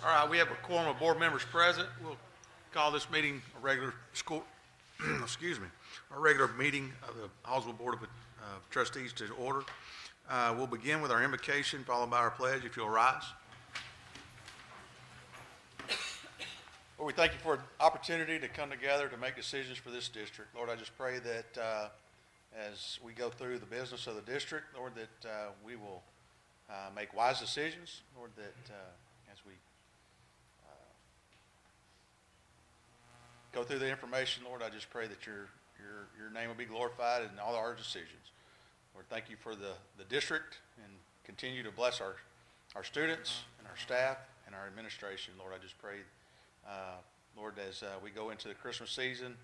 All right, we have a quorum of board members present. We'll call this meeting a regular school, excuse me, a regular meeting of the Hallsville Board of Trustees to order. We'll begin with our invocation, followed by our pledge, if you'll rise. Lord, we thank you for an opportunity to come together to make decisions for this district. Lord, I just pray that as we go through the business of the district, Lord, that we will make wise decisions. Lord, that as we go through the information, Lord, I just pray that your name will be glorified in all our decisions. Lord, thank you for the district, and continue to bless our students and our staff and our administration. Lord, I just pray, Lord, as we go into the Christmas season,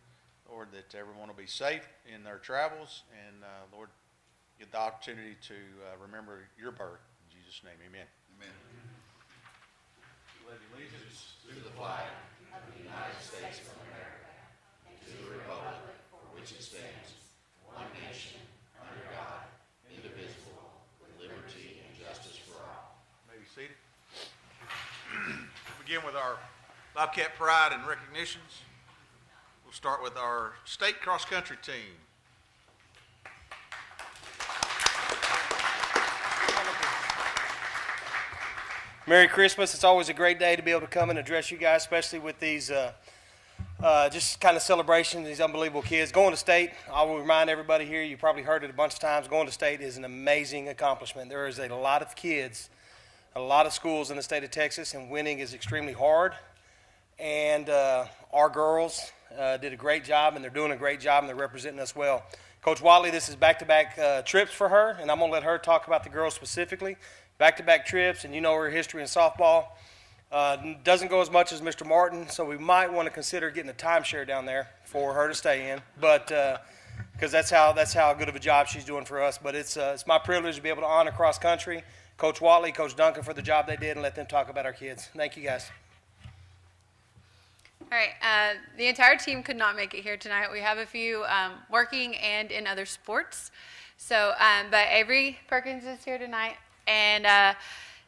Lord, that everyone will be safe in their travels, and Lord, get the opportunity to remember your birth. In Jesus' name, amen. Amen. Pledge allegiance to the flag of the United States of America and to the republic for which it stands, one nation, under God, indivisible, with liberty and justice for all. May be seated. Begin with our Bobcat Pride and recognitions. We'll start with our state cross-country team. Merry Christmas. It's always a great day to be able to come and address you guys, especially with these just kind of celebrations, these unbelievable kids. Going to state, I will remind everybody here, you probably heard it a bunch of times, going to state is an amazing accomplishment. There is a lot of kids, a lot of schools in the state of Texas, and winning is extremely hard. And our girls did a great job, and they're doing a great job, and they're representing us well. Coach Watley, this is back-to-back trips for her, and I'm going to let her talk about the girls specifically. Back-to-back trips, and you know her history in softball. Doesn't go as much as Mr. Martin, so we might want to consider getting a timeshare down there for her to stay in, but because that's how good of a job she's doing for us. But it's my privilege to be able to honor cross country, Coach Watley, Coach Duncan for the job they did, and let them talk about our kids. Thank you, guys. All right, the entire team could not make it here tonight. We have a few working and in other sports. So, but Avery Perkins is here tonight, and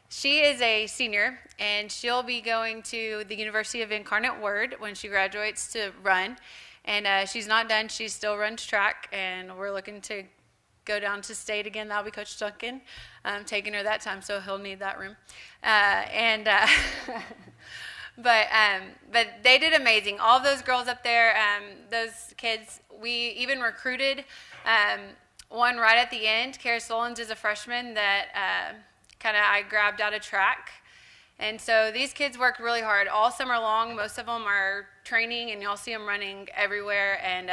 she is a senior, and she'll be going to the University of Incarnate Word when she graduates to run. And she's not done. She still runs track, and we're looking to go down to state again. That'll be Coach Duncan taking her that time, so he'll need that room. But they did amazing. All those girls up there, those kids, we even recruited one right at the end. Kara Solons is a freshman that I grabbed out of track. And so these kids worked really hard all summer long. Most of them are training, and you'll see them running everywhere. And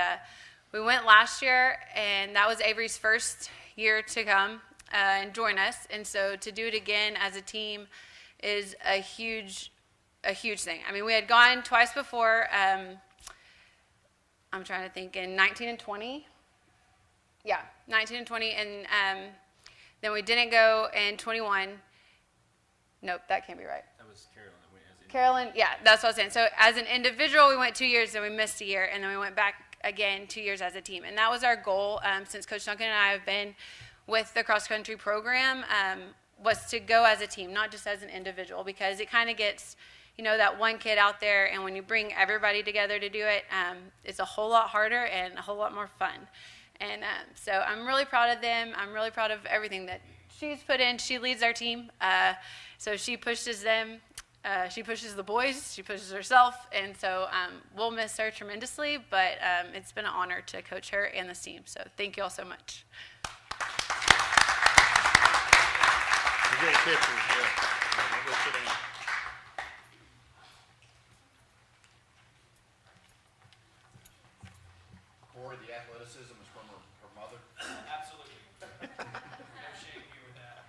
we went last year, and that was Avery's first year to come and join us. And so to do it again as a team is a huge thing. I mean, we had gone twice before. I'm trying to think, in 19 and 20. Yeah, 19 and 20, and then we didn't go in 21. Nope, that can't be right. That was Carolyn. Carolyn, yeah, that's what I was saying. So as an individual, we went 2 years, then we missed a year, and then we went back again 2 years as a team. And that was our goal since Coach Duncan and I have been with the cross-country program, was to go as a team, not just as an individual, because it kind of gets, you know, that one kid out there, and when you bring everybody together to do it, it's a whole lot harder and a whole lot more fun. And so I'm really proud of them. I'm really proud of everything that she's put in. She leads our team. So she pushes them. She pushes the boys. She pushes herself. And so we'll miss her tremendously, but it's been an honor to coach her and the team. So thank you all so much. Great pictures, yeah. Go sit down. Corey, the athleticism is from her mother? Absolutely. No shame here with that.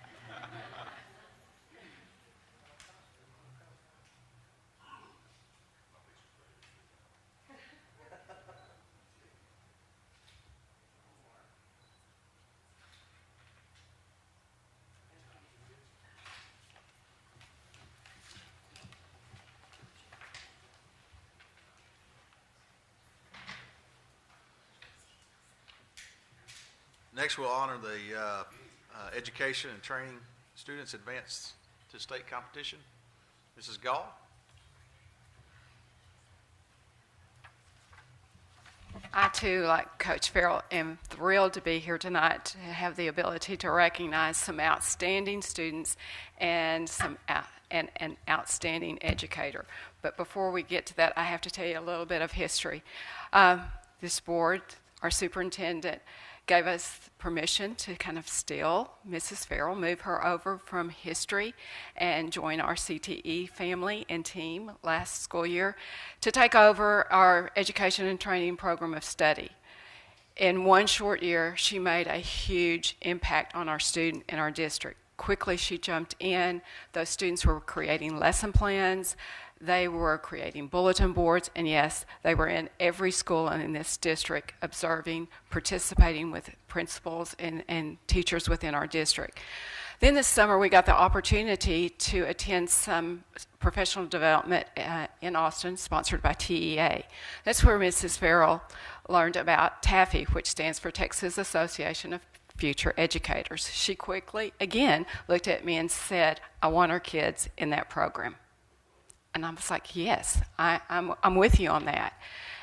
Next, we'll honor the education and training students advanced to state competition. Mrs. Gall. I too, like Coach Farrell, am thrilled to be here tonight to have the ability to recognize some outstanding students and an outstanding educator. But before we get to that, I have to tell you a little bit of history. This board, our superintendent, gave us permission to kind of steal Mrs. Farrell, move her over from history and join our CTE family and team last school year to take over our education and training program of study. In one short year, she made a huge impact on our student in our district. Quickly, she jumped in. Those students were creating lesson plans. They were creating bulletin boards, and yes, they were in every school in this district observing, participating with principals and teachers within our district. Then this summer, we got the opportunity to attend some professional development in Austin, sponsored by TEA. That's where Mrs. Farrell learned about TAFE, which stands for Texas Association of Future Educators. She quickly, again, looked at me and said, I want our kids in that program. And I was like, yes, I'm with you on that.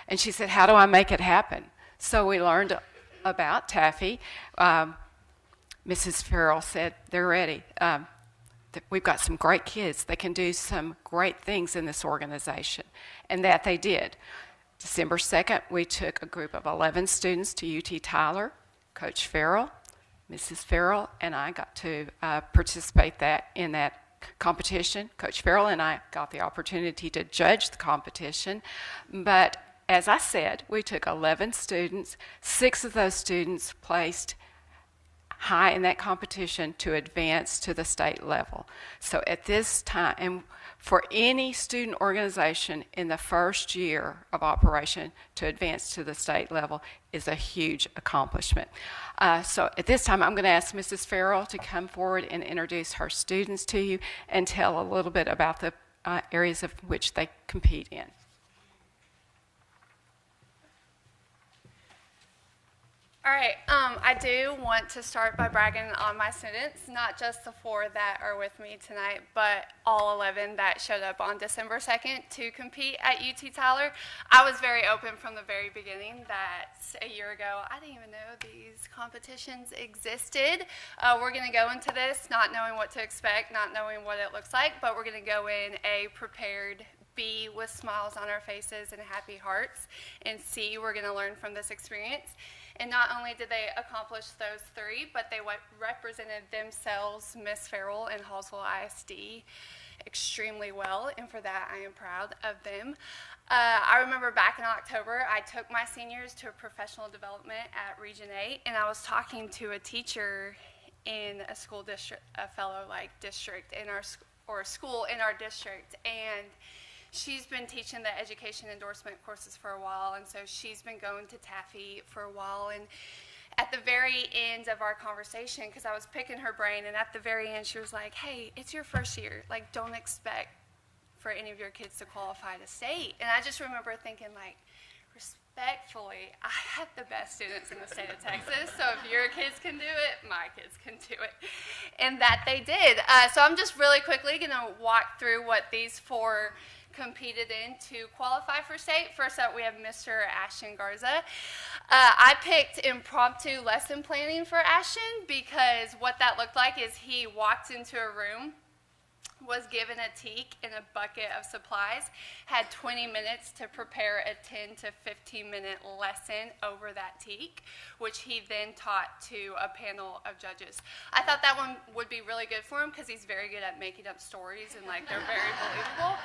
And she said, how do I make it happen? So we learned about TAFE. Mrs. Farrell said, they're ready. We've got some great kids. They can do some great things in this organization. And that they did. December 2nd, we took a group of 11 students to UT Tyler. Coach Farrell, Mrs. Farrell, and I got to participate in that competition. Coach Farrell and I got the opportunity to judge the competition, but as I said, we took 11 students. 6 of those students placed high in that competition to advance to the state level. So at this time, and for any student organization in the first year of operation to advance to the state level is a huge accomplishment. So at this time, I'm going to ask Mrs. Farrell to come forward and introduce her students to you and tell a little bit about the areas of which they compete in. All right, I do want to start by bragging on my students, not just the 4 that are with me tonight, but all 11 that showed up on December 2nd to compete at UT Tyler. I was very open from the very beginning that a year ago, I didn't even know these competitions existed. We're going to go into this not knowing what to expect, not knowing what it looks like, but we're going to go in A, prepared, B, with smiles on our faces and happy hearts, and C, we're going to learn from this experience. And not only did they accomplish those 3, but they represented themselves, Miss Farrell and Hallsville ISD, extremely well, and for that I am proud of them. I remember back in October, I took my seniors to a professional development at Region 8, and I was talking to a teacher in a school district, a fellow district in our or a school in our district, and she's been teaching the education endorsement courses for a while, and so she's been going to TAFE for a while. And at the very end of our conversation, because I was picking her brain, and at the very end she was like, hey, it's your first year. Like, don't expect for any of your kids to qualify to state. And I just remember thinking, like, respectfully, I have the best students in the state of Texas, so if your kids can do it, my kids can do it. And that they did. So I'm just really quickly going to walk through what these 4 competed in to qualify for state. First up, we have Mr. Ashton Garza. I picked impromptu lesson planning for Ashton because what that looked like is he walked into a room, was given a teak and a bucket of supplies, had 20 minutes to prepare a 10 to 15-minute lesson over that teak, which he then taught to a panel of judges. I thought that one would be really good for him because he's very good at making up stories and they're very believable.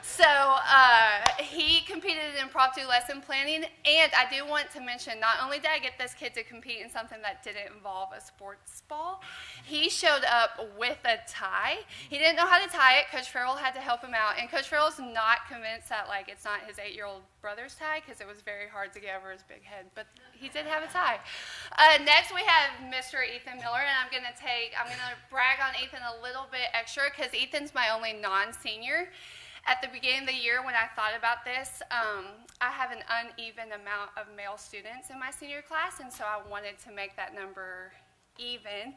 So he competed in impromptu lesson planning, and I do want to mention, not only did I get this kid to compete in something that didn't involve a sports ball, he showed up with a tie. He didn't know how to tie it. Coach Farrell had to help him out, and Coach Farrell's not convinced that it's not his 8-year-old brother's tie because it was very hard to get over his big head, but he did have a tie. Next we have Mr. Ethan Miller, and I'm gonna brag on Ethan a little bit extra because Ethan's my only non-senior. At the beginning of the year when I thought about this, I have an uneven amount of male students in my senior class, and so I wanted to make that number even.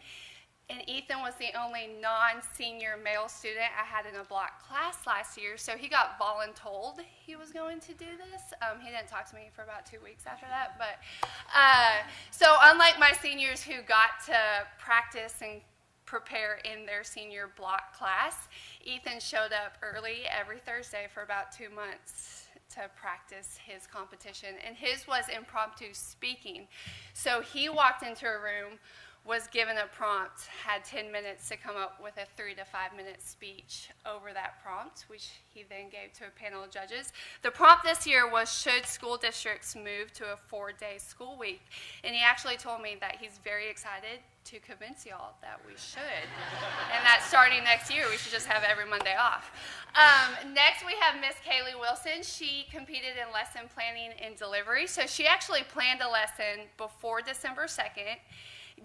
And Ethan was the only non-senior male student I had in a block class last year, so he got voluntold he was going to do this. He didn't talk to me for about 2 weeks after that, but so unlike my seniors who got to practice and prepare in their senior block class, Ethan showed up early every Thursday for about 2 months to practice his competition, and his was impromptu speaking. So he walked into a room, was given a prompt, had 10 minutes to come up with a 3 to 5 minute speech over that prompt, which he then gave to a panel of judges. The prompt this year was, should school districts move to a 4-day school week? And he actually told me that he's very excited to convince y'all that we should. And that starting next year, we should just have every Monday off. Next, we have Miss Kaylee Wilson. She competed in lesson planning and delivery. So she actually planned a lesson before December 2nd,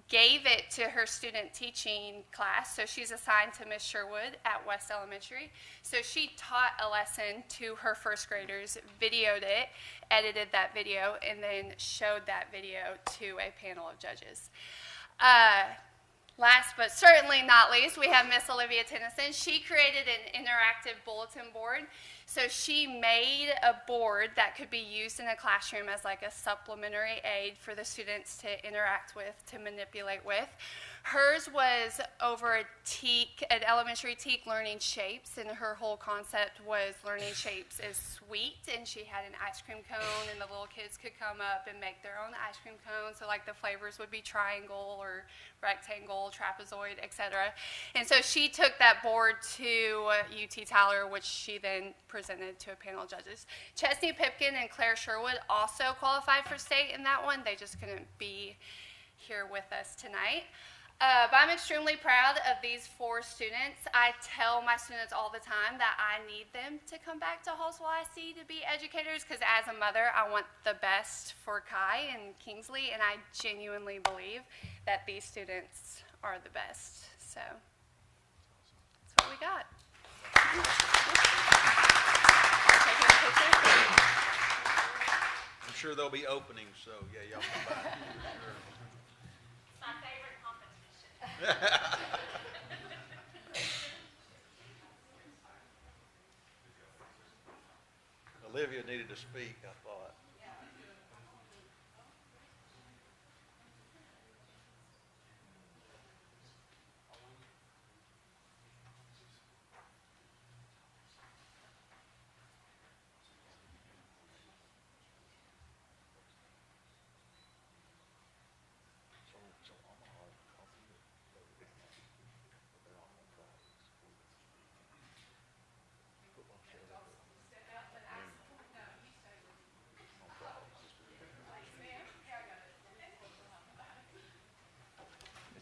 gave it to her student teaching class. So she's assigned to Miss Sherwood at West Elementary. So she taught a lesson to her first graders, videoed it, edited that video, and then showed that video to a panel of judges. Last but certainly not least, we have Miss Olivia Tennyson. She created an interactive bulletin board. So she made a board that could be used in a classroom as like a supplementary aid for the students to interact with, to manipulate with. Hers was over an elementary TEK learning shapes, and her whole concept was learning shapes is sweet, and she had an ice cream cone, and the little kids could come up and make their own ice cream cone. So like the flavors would be triangle or rectangle, trapezoid, etc. And so she took that board to UT Tyler, which she then presented to a panel of judges. Chesney Pipkin and Claire Sherwood also qualified for state in that one. They just couldn't be here with us tonight. But I'm extremely proud of these 4 students. I tell my students all the time that I need them to come back to Hallsville ISD to be educators, because as a mother, I want the best for Kai and Kingsley, and I genuinely believe that these students are the best. So that's what we got. Taking a picture? I'm sure there'll be openings, so yeah, y'all come by. My favorite competition. Olivia needed to speak, I thought.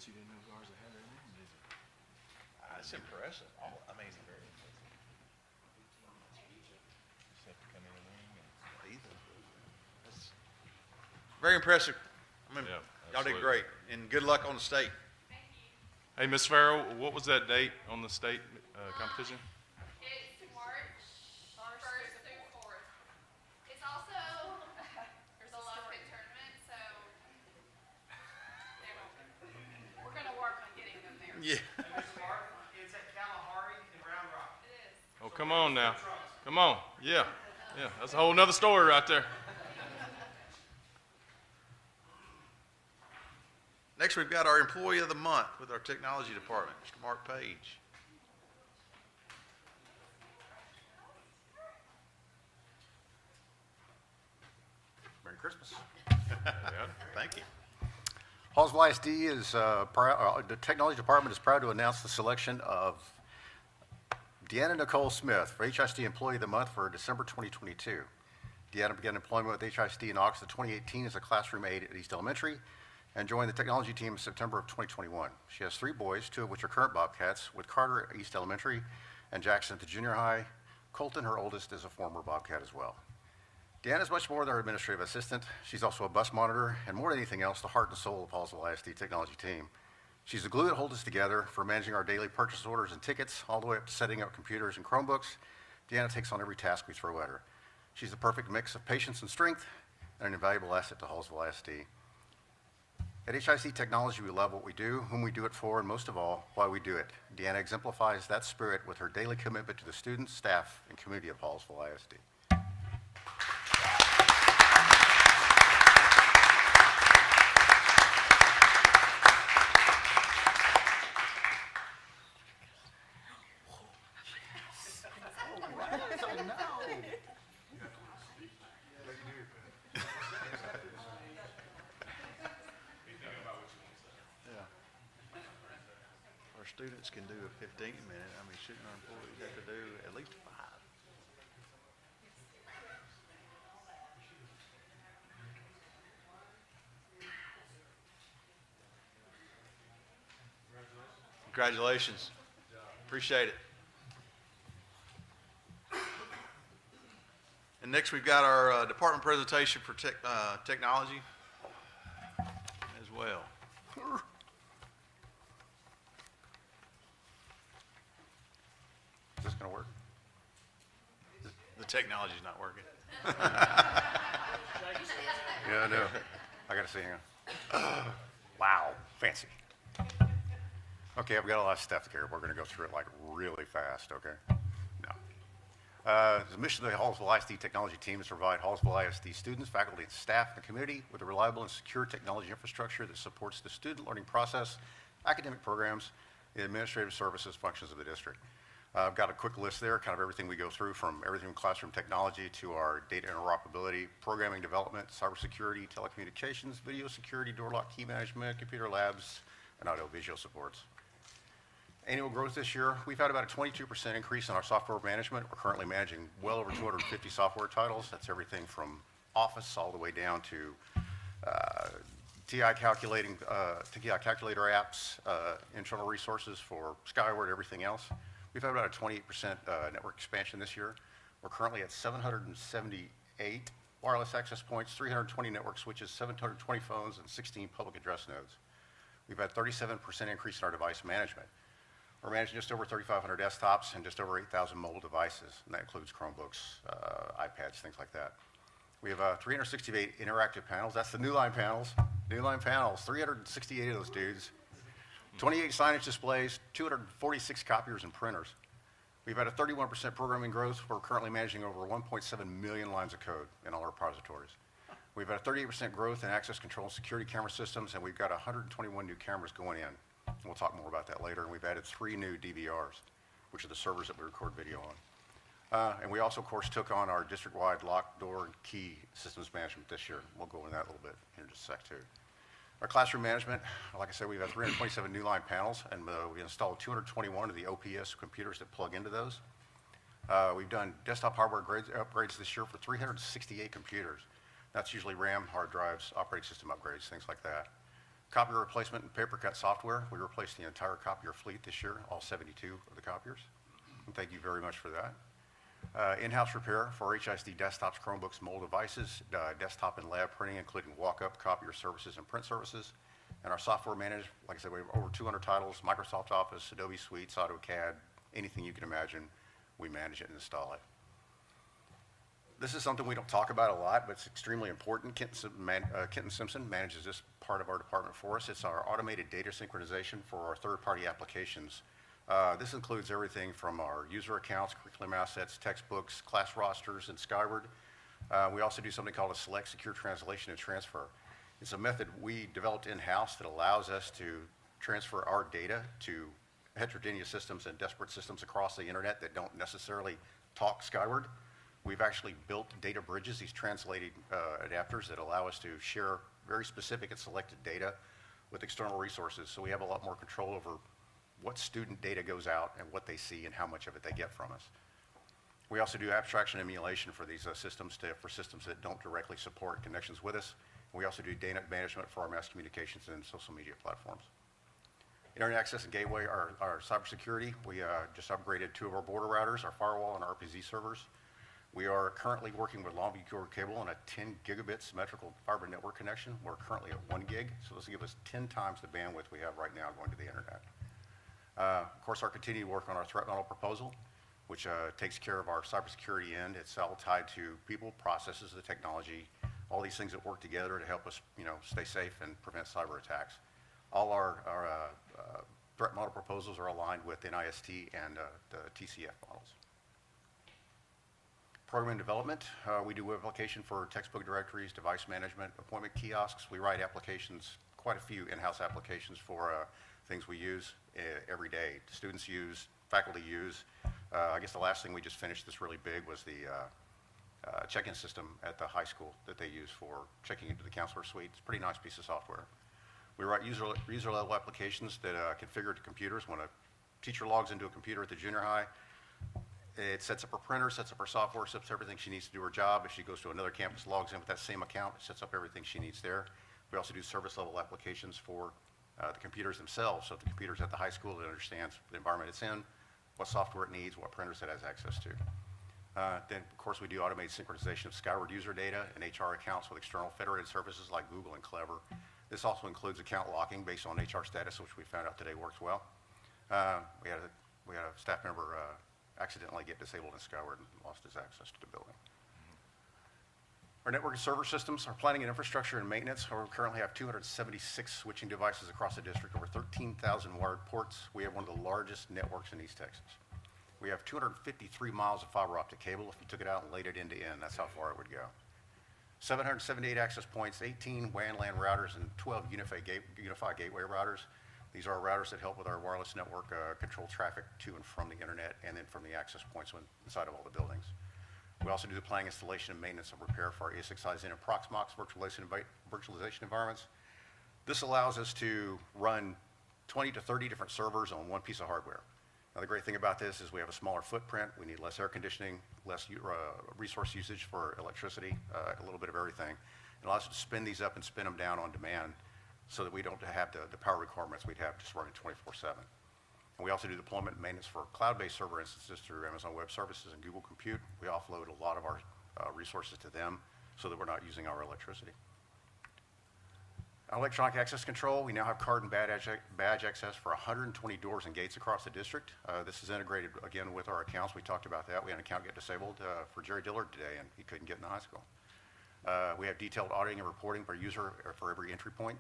You didn't know Garza had her name, did you? It's impressive. I mean, very impressive. Just have to come in the ring and That's very impressive. I mean, Yeah, y'all did absolutely. great, and good luck on the state. Hey, Miss Farrell, what was that date on the state competition? It's March 1st through 4th. It's also the Lufkin tournament, so we're going to work on getting them there. Yeah. It's at Kalahari and Round Rock. It is. Oh, come on now. Come on. Yeah. Yeah. That's a whole nother story right there. Next, we've got our Employee of the Month with our Technology Department, Mr. Mark Page. Merry Christmas. Yeah. Thank you. Hallsville ISD is the Technology Department is proud to announce the selection of Deanna Nicole Smith for HISD Employee of the Month for December 2022. Deanna began employment with HISD in August of 2018 as a classroom aide at East Elementary and joined the technology team in September of 2021. She has 3 boys, 2 of which are current Bobcats, with Carter at East Elementary and Jackson at the junior high. Colton, her oldest, is a former Bobcat as well. Deanna is much more than our administrative assistant. She's also a bus monitor and, more than anything else, the heart and soul of Hallsville ISD technology team. She's the glue that holds us together, from managing our daily purchase orders and tickets all the way up to setting up computers and Chromebooks. Deanna takes on every task we throw at her. She's the perfect mix of patience and strength and an invaluable asset to Hallsville ISD. At HIC Technology, we love what we do, whom we do it for, and most of all, why we do it. Deanna exemplifies that spirit with her daily commitment to the students, staff, and community of Hallsville ISD. Our students can do a 15-minute, I mean, shouldn't our employees have to do at least 5? Congratulations. Appreciate it. And next, we've got our department presentation for technology as well. Is this going to work? The technology's not working. Yeah, I know. I got to see him. Wow, fancy. Okay, I've got a lot of stuff here. We're going to go through it like really fast, okay? No. The mission of the Hallsville ISD technology team is to provide Hallsville ISD students, faculty, and staff in the community with a reliable and secure technology infrastructure that supports the student learning process, academic programs, and administrative services functions of the district. I've got a quick list there, kind of everything we go through, from everything from classroom technology to our data interoperability, programming development, cybersecurity, telecommunications, video security, door lock key management, computer labs, and audiovisual supports. Annual growth this year, we've had about a 22% increase in our software management. We're currently managing well over 250 software titles. That's everything from Office all the way down to TI calculator apps, internal resources for Skyward, everything else. We've had about a 28% network expansion this year. We're currently at 778 wireless access points, 320 network switches, 720 phones, and 16 public address nodes. We've had 37% increase in our device management. We're managing just over 3,500 desktops and just over 8,000 mobile devices, and that includes Chromebooks, iPads, things like that. We have 368 interactive panels. That's the new line panels. New line panels, 368 of those dudes. 28 signage displays, 246 copiers and printers. We've had a 31% programming growth. We're currently managing over 1.7 million lines of code in all our repositories. We've had a 38% growth in access control and security camera systems, and we've got 121 new cameras going in. And we'll talk more about that later. And we've added 3 new DVRs, which are the servers that we record video on. And we also, of course, took on our district-wide lock, door, and key systems management this year. We'll go into that a little bit here in just a sec, too. Our classroom management, like I said, we've had 327 new line panels, and we installed 221 of the OPS computers that plug into those. We've done desktop hardware upgrades this year for 368 computers. That's usually RAM, hard drives, operating system upgrades, things like that. Copier replacement and paper cut software. We replaced the entire copier fleet this year, all 72 of the copiers. And thank you very much for that. In-house repair for HISD desktops, Chromebooks, mobile devices, desktop and lab printing, including walk-up, copier services, and print services. And our software managed, like I said, we have over 200 titles, Microsoft Office, Adobe Suites, AutoCAD, anything you can imagine, we manage it and install it. This is something we don't talk about a lot, but it's extremely important. Kenton Simpson manages this part of our department for us. It's our automated data synchronization for our third-party applications. This includes everything from our user accounts, curriculum assets, textbooks, class rosters, and Skyward. We also do something called a select secure translation and transfer. It's a method we developed in-house that allows us to transfer our data to heterogeneous systems and disparate systems across the internet that don't necessarily talk Skyward. We've actually built data bridges, these translating adapters that allow us to share very specific and selected data with external resources. So we have a lot more control over what student data goes out and what they see and how much of it they get from us. We also do abstraction and emulation for these systems for systems that don't directly support connections with us. We also do data management for our mass communications and social media platforms. Internet access and gateway, our cybersecurity, we just upgraded 2 of our border routers, our firewall, and our RPZ servers. We are currently working with Longview Core Cable on a 10 gigabit symmetrical fiber network connection. We're currently at 1 gig, so this will give us 10 times the bandwidth we have right now going to the internet. Of course, our continued work on our threat model proposal, which takes care of our cybersecurity end. It's all tied to people, processes, the technology, all these things that work together to help us, stay safe and prevent cyber attacks. All our threat model proposals are aligned with NIST and the TCF models. Program development, we do web application for textbook directories, device management, appointment kiosks. We write applications, quite a few in-house applications for things we use every day. Students use, faculty use. I guess the last thing we just finished that's really big was the check-in system at the high school that they use for checking into the counselor suite. It's a pretty nice piece of software. We write user-level applications that configure to computers. When a teacher logs into a computer at the junior high, it sets up her printer, sets up her software, sets up everything she needs to do her job. If she goes to another campus, logs in with that same account, it sets up everything she needs there. We also do service-level applications for the computers themselves. So if the computer's at the high school, it understands the environment it's in, what software it needs, what printers it has access to. Then, of course, we do automated synchronization of Skyward user data and HR accounts with external federated services like Google and Clever. This also includes account locking based on HR status, which we found out today works well. We had a staff member accidentally get disabled in Skyward and lost his access to the building. Our network and server systems, our planning and infrastructure and maintenance, we currently have 276 switching devices across the district, over 13,000 wired ports. We have one of the largest networks in East Texas. We have 253 miles of fiber optic cable. If you took it out and laid it end to end, that's how far it would go. 778 access points, 18 WAN LAN routers, and 12 unified gateway routers. These are routers that help with our wireless network control traffic to and from the internet and then from the access points inside of all the buildings. We also do the planning, installation, and maintenance and repair for our ESXi and Proxmox virtualization environments. This allows us to run 20 to 30 different servers on one piece of hardware. Now, the great thing about this is we have a smaller footprint. We need less air conditioning, less resource usage for electricity, a little bit of everything. It allows us to spin these up and spin them down on demand so that we don't have the power requirements we'd have just running 24/7. And we also do deployment and maintenance for cloud-based server instances through Amazon Web Services and Google Compute. We offload a lot of our resources to them so that we're not using our electricity. Electronic access control, we now have card and badge access for 120 doors and gates across the district. This is integrated, again, with our accounts. We talked about that. We had an account get disabled for Jerry Dillard today, and he couldn't get into high school. We have detailed auditing and reporting per user for every entry point.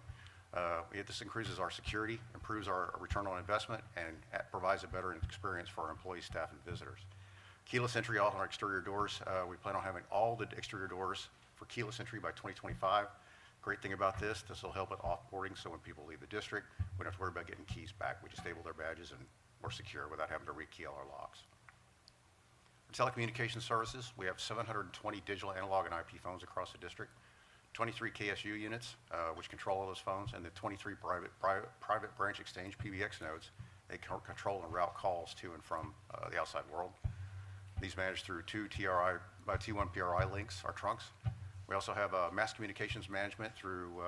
This increases our security, improves our return on investment, and provides a better experience for our employees, staff, and visitors. Keyless entry on our exterior doors. We plan on having all the exterior doors for keyless entry by 2025. Great thing about this will help with offboarding, so when people leave the district, we don't have to worry about getting keys back. We just enable their badges and we're secure without having to rekey all our locks. For telecommunications services, we have 720 digital, analog, and IP phones across the district, 23 KSU units, which control all those phones, and the 23 private branch exchange PBX nodes. They control and route calls to and from the outside world. These managed through two T1 PRI links, our trunks. We also have mass communications management through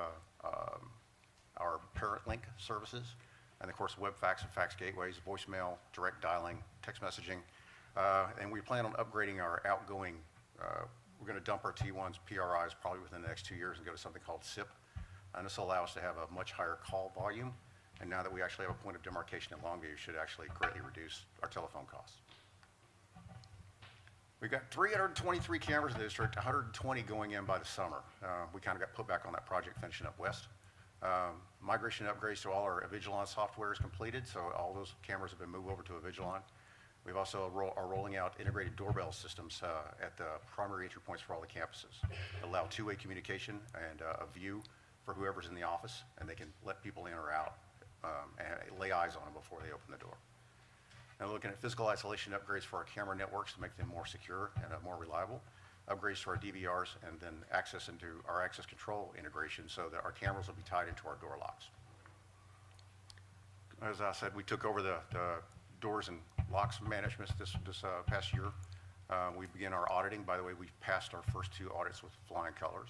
our parent link services, and of course web fax and fax gateways, voicemail, direct dialing, text messaging, and we plan on upgrading our outgoing. We're going to dump our T1s PRIs probably within the next 2 years and go to something called SIP, and this will allow us to have a much higher call volume. And now that we actually have a point of demarcation in Longview, it should actually greatly reduce our telephone costs. We've got 323 cameras in the district, 120 going in by the summer. We kind of got put back on that project finishing up west. Migration upgrades to all our Avigilon software is completed, so all those cameras have been moved over to Avigilon. We've also are rolling out integrated doorbell systems at the primary entry points for all the campuses. Allow two-way communication and a view for whoever's in the office, and they can let people in or out and lay eyes on them before they open the door. And looking at physical isolation upgrades for our camera networks to make them more secure and more reliable, upgrades to our DVRs, and then access into our access control integration so that our cameras will be tied into our door locks. As I said, we took over the doors and locks management this past year. We began our auditing. By the way, we've passed our first 2 audits with flying colors.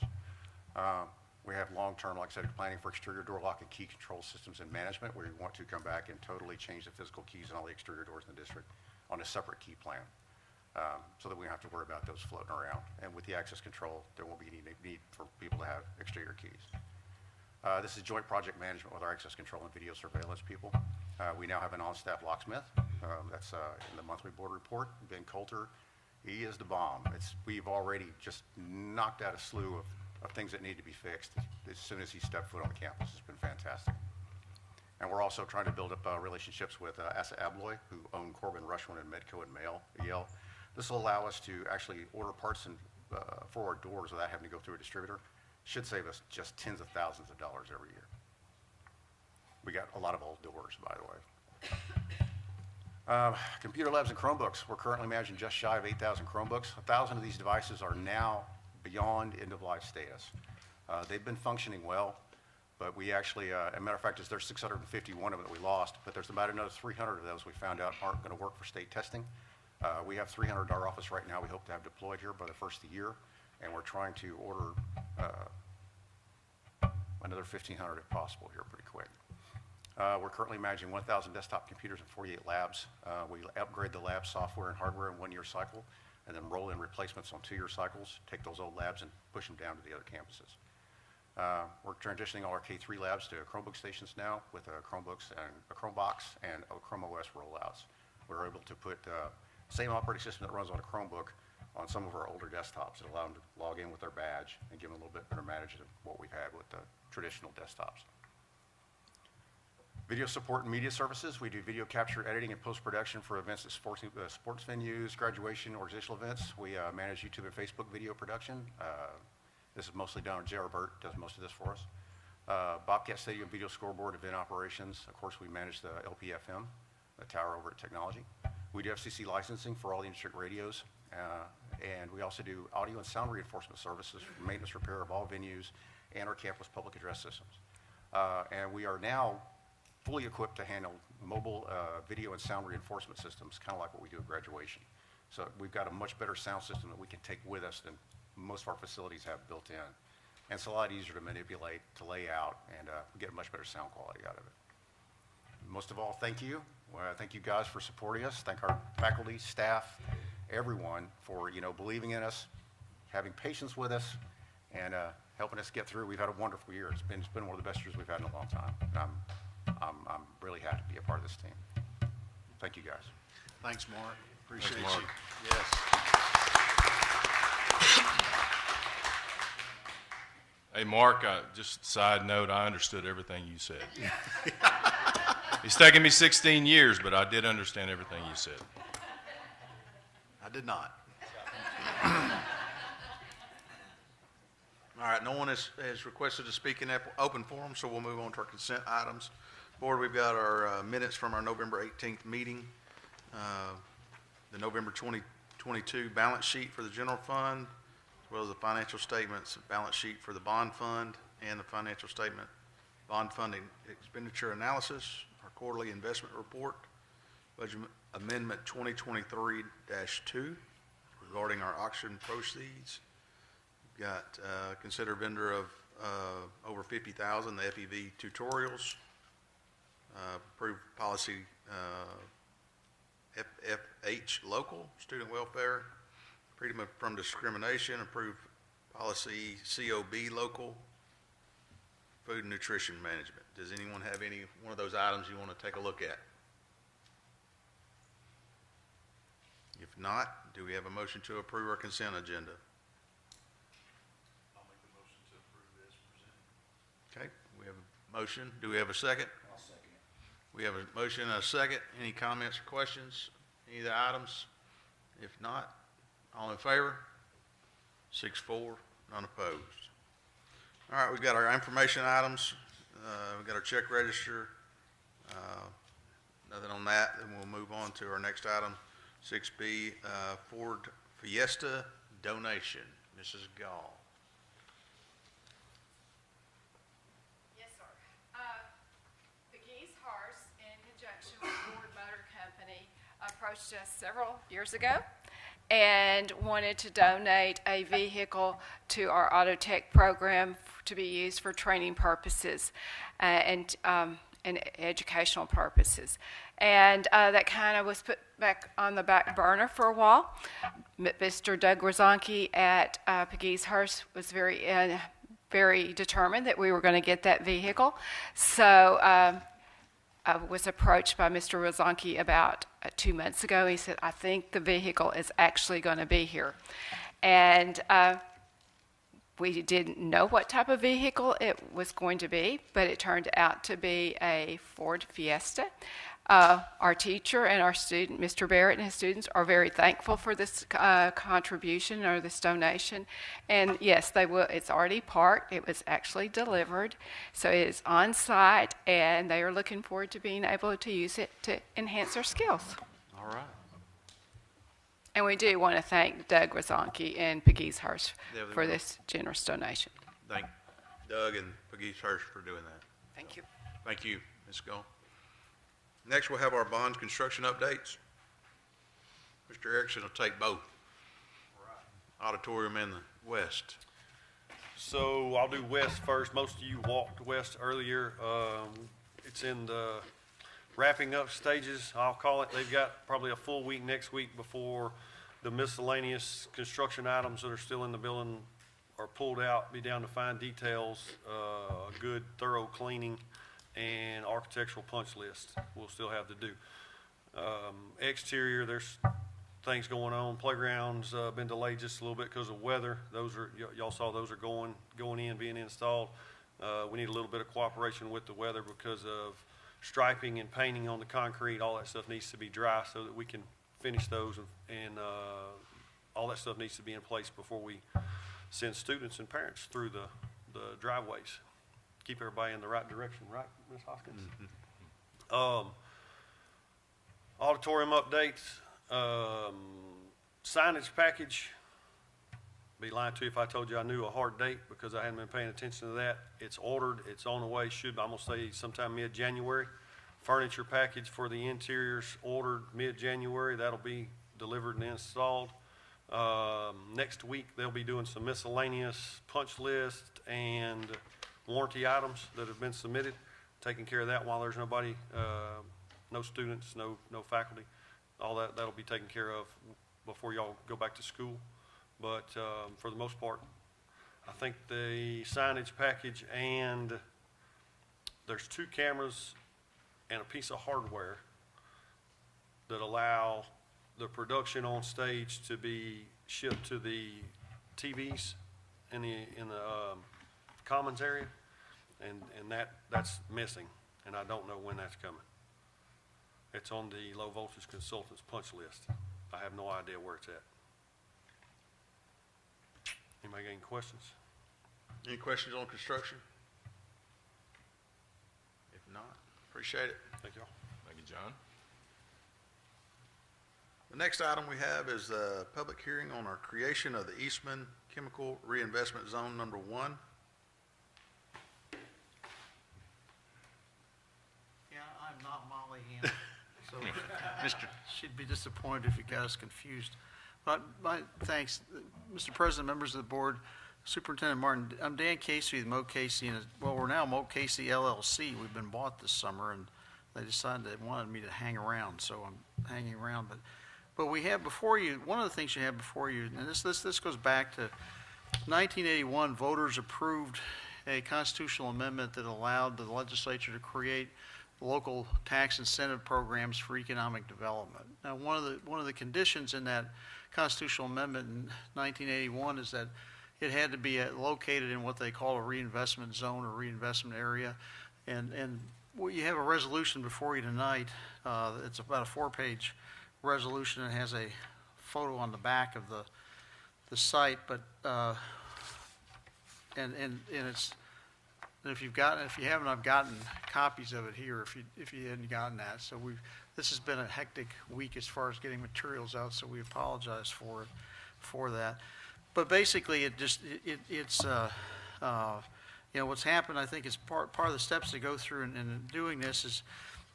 We have long-term, like I said, planning for exterior door lock and key control systems and management, where we want to come back and totally change the physical keys on all the exterior doors in the district on a separate key plan, so that we don't have to worry about those floating around. And with the access control, there won't be any need for people to have exterior keys. This is joint project management with our access control and video surveillance people. We now have an on-staff locksmith. That's in the monthly board report. Ben Coulter, he is the bomb. We've already just knocked out a slew of things that need to be fixed as soon as he stepped foot on the campus. It's been fantastic. And we're also trying to build up relationships with Asa Abloy, who own Corbin Rushman and Medco and Yale. This will allow us to actually order parts for our doors without having to go through a distributor. Should save us just tens of thousands of dollars every year. We got a lot of old doors, by the way. Computer labs and Chromebooks. We're currently managing just shy of 8,000 Chromebooks. 1,000 of these devices are now beyond end-of-life status. They've been functioning well, but we actually, as a matter of fact, there's 651 of them that we lost, but there's about another 300 of those we found out aren't going to work for state testing. We have 300 at our office right now we hope to have deployed here by the first of the year, and we're trying to order another 1,500 if possible here pretty quick. We're currently managing 1,000 desktop computers in 48 labs. We upgrade the lab software and hardware in 1-year cycle, and then roll in replacements on 2-year cycles, take those old labs and push them down to the other campuses. We're transitioning all our K3 labs to Chromebook stations now with Chromebooks and a Chromebox and Chrome OS rollouts. We're able to put the same operating system that runs on a Chromebook on some of our older desktops that allow them to log in with their badge and give them a little bit better management than what we've had with the traditional desktops. Video support and media services. We do video capture, editing, and post-production for events at sports venues, graduation, organizational events. We manage YouTube and Facebook video production. This is mostly done. J.R. Burt does most of this for us. Bobcat Stadium video scoreboard, event operations. Of course, we manage the LPFM, the tower over at Technology. We do FCC licensing for all the in-district radios. And we also do audio and sound reinforcement services for maintenance repair of all venues and our campus public address systems. And we are now fully equipped to handle mobile video and sound reinforcement systems, kind of like what we do at graduation. So we've got a much better sound system that we can take with us than most of our facilities have built in. And it's a lot easier to manipulate, to lay out, and we get a much better sound quality out of it. Most of all, thank you. Thank you guys for supporting us. Thank our faculty, staff, everyone for believing in us, having patience with us, and helping us get through. We've had a wonderful year. It's been one of the best years we've had in a long time. And I'm really happy to be a part of this team. Thank you, guys. Thanks, Mark. Appreciate Mark. you. Yes. Hey, Mark, just side note, I understood everything you said. It's taken me 16 years, but I did understand everything you said. I did not. All right, no one has requested to speak in open forum, so we'll move on to our consent items. Board, we've got our minutes from our November 18th meeting, the November 2022 balance sheet for the general fund, as well as the financial statements, balance sheet for the bond fund, and the financial statement, bond funding expenditure analysis, our quarterly investment report, budget amendment 2023-2 regarding our auction proceeds. We've got consider vendor of over $50,000, the FEV tutorials, approved policy FFH local, student welfare, freedom from discrimination, approved policy COB local, food and nutrition management. Does anyone have any one of those items you want to take a look at? If not, do we have a motion to approve our consent agenda? I'll make the motion to approve as presented. Okay, we have a motion. Do we have a second? I'll second it. We have a motion and a second. Any comments or questions? Any of the items? If not, all in favor? 6-4, none opposed. All right, we've got our information items. We've got our check register. Nothing on that. Then we'll move on to our next item, 6B, Ford Fiesta donation. Mrs. Gall. Yes, sir. Pegues Horse, in conjunction with Ford Motor Company, approached us several years ago and wanted to donate a vehicle to our auto tech program to be used for training purposes and educational purposes. And that kind of was put back on the back burner for a while. Mr. Doug Rozanke at Pegues Horse was very determined that we were going to get that vehicle. So I was approached by Mr. Rozanke about 2 months ago. He said, I think the vehicle is actually going to be here. And We didn't know what type of vehicle it was going to be, but it turned out to be a Ford Fiesta. Our teacher and our student, Mr. Barrett and his students, are very thankful for this contribution or this donation. And yes, they will. It's already parked. It was actually delivered. So it is on site, and they are looking forward to being able to use it to enhance their skills. All right. And we do want to thank Doug Wazonki and Pegues Hurst Yeah, they for will. this generous donation. Thank Doug and Pegues Hurst for doing that. Thank you. Thank you, Ms. Gull. Next, we'll have our bonds construction updates. Mr. Erickson will take both. Auditorium and the west. So I'll do west first. Most of you walked west earlier. It's in the wrapping up stages, I'll call it. They've got probably a full week next week before the miscellaneous construction items that are still in the building are pulled out, be down to fine details, a good thorough cleaning, and architectural punch list we'll still have to do. Exterior, there's things going on. Playground's been delayed just a little bit because of weather. Those are, y'all saw those are going in, being installed. We need a little bit of cooperation with the weather because of striping and painting on the concrete. All that stuff needs to be dry so that we can finish those, and all that stuff needs to be in place before we send students and parents through the driveways. Keep everybody in the right direction, right, Ms. Hoskins? Mm-hmm. Auditorium updates, signage package. Be lying to you if I told you I knew a hard date because I hadn't been paying attention to that. It's ordered, it's on the way, I'm gonna say sometime mid-January. Furniture package for the interiors ordered mid-January. That'll be delivered and installed. Next week, they'll be doing some miscellaneous punch list and warranty items that have been submitted, taking care of that while there's nobody, no students, no faculty. All that'll be taken care of before y'all go back to school. But for the most part, I think the signage package, and there's 2 cameras and a piece of hardware that allow the production on stage to be shipped to the TVs in the commons area, and that's missing, and I don't know when that's coming. It's on the low voltage consultants punch list. I have no idea where it's at. Anybody got any questions? Any questions on construction? If not, appreciate it. Thank y'all. Thank you, John. The next item we have is a public hearing on our creation of the Eastman Chemical Reinvestment Zone Number 1. Yeah, I'm not Molly Hanna, so Mr. she'd be disappointed if you got us confused. But my thanks, Mr. President, members of the board, Superintendent Martin. I'm Dan Casey with Mo Casey, and we're now Mo Casey LLC. We've been bought this summer, and they decided they wanted me to hang around, so I'm hanging around. But we have before you, one of the things you have before you, and this goes back to 1981. Voters approved a constitutional amendment that allowed the legislature to create local tax incentive programs for economic development. Now, one of the conditions in that constitutional amendment in 1981 is that it had to be located in what they call a reinvestment zone or reinvestment area. And you have a resolution before you tonight. It's about a 4-page resolution. It has a photo on the back of the site, but and it's, and if you haven't, I've gotten copies of it here if you hadn't gotten that. So this has been a hectic week as far as getting materials out, so we apologize for that. But basically, it's what's happened. I think is part of the steps to go through in doing this is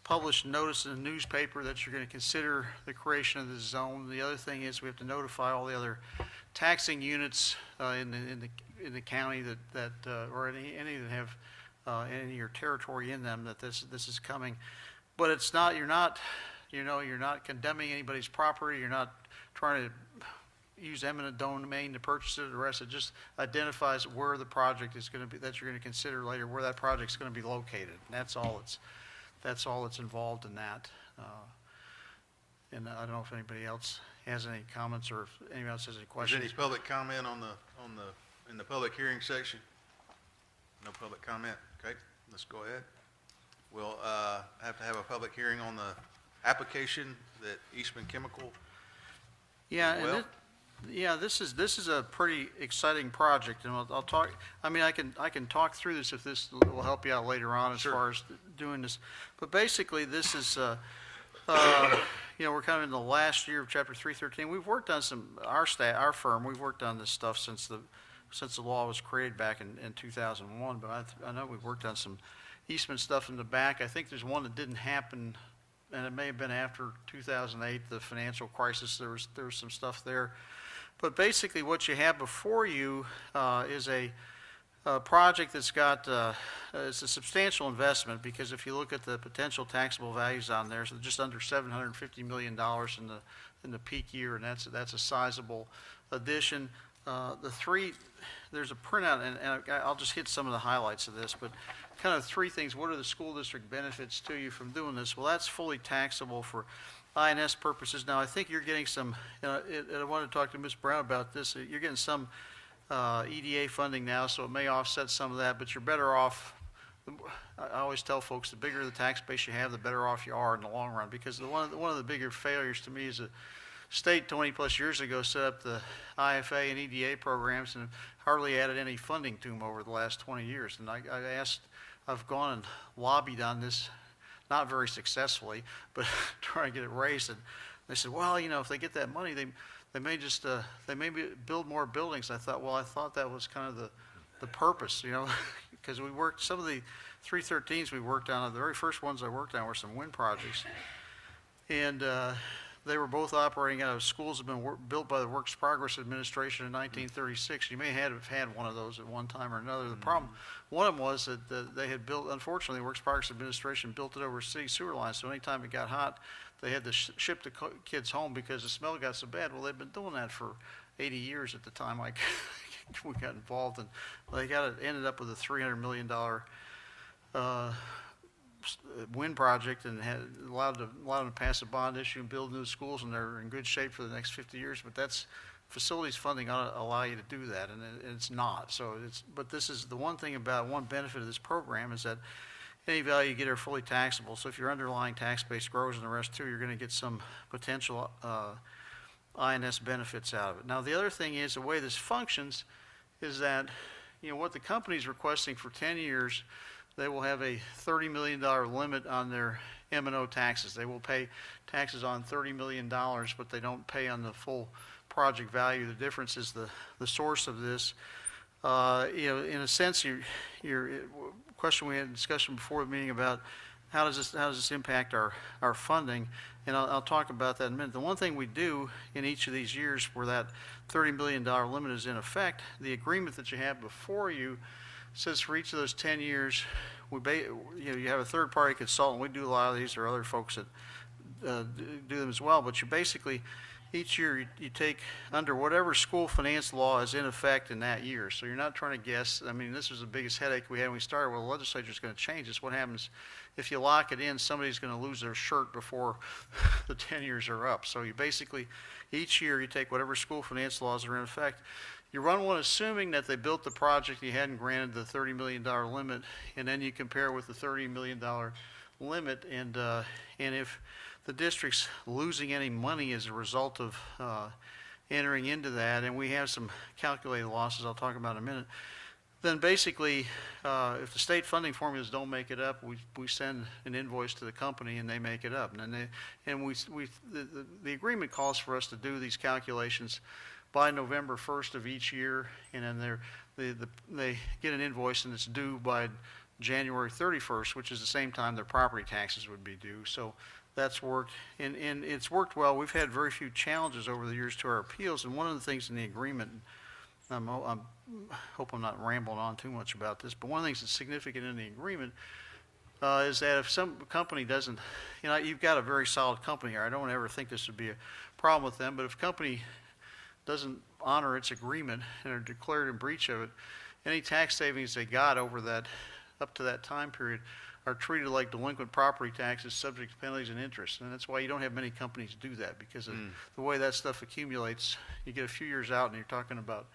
publish notice in the newspaper that you're going to consider the creation of this zone. The other thing is we have to notify all the other taxing units in the county that or any that have any of your territory in them that this is coming. But it's not, you're not condemning anybody's property. You're not trying to use eminent domain to purchase it or the rest. It just identifies where the project is going to be, that you're going to consider later, where that project's going to be located. And that's all that's involved in that. And I don't know if anybody else has any comments or if anybody else has any questions. Is there any public comment on the in the public hearing section? No public comment? Okay, let's go ahead. We'll have to have a public hearing on the application that Eastman Chemical. Yeah, and Well- this is a pretty exciting project, and I'll talk. I mean, I can talk through this if this will help you out later on as Sure. far as doing this. But basically, this is we're kind of in the last year of Chapter 313. We've worked on our firm. We've worked on this stuff since the law was created back in 2001. But I know we've worked on some Eastman stuff in the back. I think there's one that didn't happen, and it may have been after 2008, the financial crisis. There was some stuff there. But basically what you have before you is a project that's got, it's a substantial investment, because if you look at the potential taxable values on there, so just under $750 million in the peak year, and that's a sizable addition. There's a printout, and I'll just hit some of the highlights of this, but kind of three things. What are the school district benefits to you from doing this? Well, that's fully taxable for INS purposes. Now, I think you're getting some, and I want to talk to Ms. Brown about this. You're getting some EDA funding now, so it may offset some of that, but you're better off. I always tell folks, the bigger the tax base you have, the better off you are in the long run, because one of the bigger failures to me is the state 20 plus years ago set up the IFA and EDA programs and hardly added any funding to them over the last 20 years. And I've gone and lobbied on this, not very successfully, but trying to get it raised. And they said, well, if they get that money, they may just they may build more buildings. I thought that was kind of the purpose, because we worked some of the 313s we worked on. The very first ones I worked on were some wind projects, and they were both operating out of schools that had been built by the Works Progress Administration in 1936. You may have had one of those at one time or another. The problem, one of them was that they had built, unfortunately, the Works Progress Administration built it over city sewer lines, so anytime it got hot, they had to ship the kids home because the smell got so bad. Well, they've been doing that for 80 years at the time we got involved, and they ended up with a $300 million wind project, and had allowed them to pass a bond issue and build new schools, and they're in good shape for the next 50 years. But that's facilities funding ought to allow you to do that, and it's not. So but this is the one benefit of this program is that any value you get are fully taxable. So if your underlying tax base grows and the rest too, you're going to get some potential INS benefits out of it. Now the other thing is, the way this functions is that what the company's requesting for 10 years. They will have a $30 million limit on their M&O taxes. They will pay taxes on $30 million, but they don't pay on the full project value. The difference is the source of this. In a sense, your question, we had a discussion before the meeting about how does this impact our funding, and I'll talk about that in a minute. The one thing we do in each of these years where that $30 million limit is in effect, the agreement that you have before you says for each of those 10 years, you have a third-party consultant. We do a lot of these. There are other folks that do them as well. But you basically, each year, you take under whatever school finance law is in effect in that year. So you're not trying to guess. I mean, this was the biggest headache we had when we started. Well, the legislature's going to change this. What happens if you lock it in? Somebody's going to lose their shirt before the 10 years are up. So you basically, each year, you take whatever school finance laws are in effect. You run one assuming that they built the project, you hadn't granted the $30 million limit, and then you compare with the $30 million limit, and if the district's losing any money as a result of entering into that, and we have some calculated losses I'll talk about in a minute, then basically, if the state funding formulas don't make it up, we send an invoice to the company and they make it up. And then the agreement calls for us to do these calculations by November 1st of each year, and then they get an invoice and it's due by January 31st, which is the same time their property taxes would be due. So that's worked, and it's worked well. We've had very few challenges over the years to our appeals, and one of the things in the agreement, I hope I'm not rambling on too much about this, but one of the things that's significant in the agreement is that if some company doesn't, you've got a very solid company here. I don't ever think this would be a problem with them, but if a company doesn't honor its agreement and are declared in breach of it, any tax savings they got over that, up to that time period, are treated like delinquent property taxes subject to penalties and interest. And that's why you don't have many companies do that, because of the way that stuff accumulates. You get a few years out and you're talking about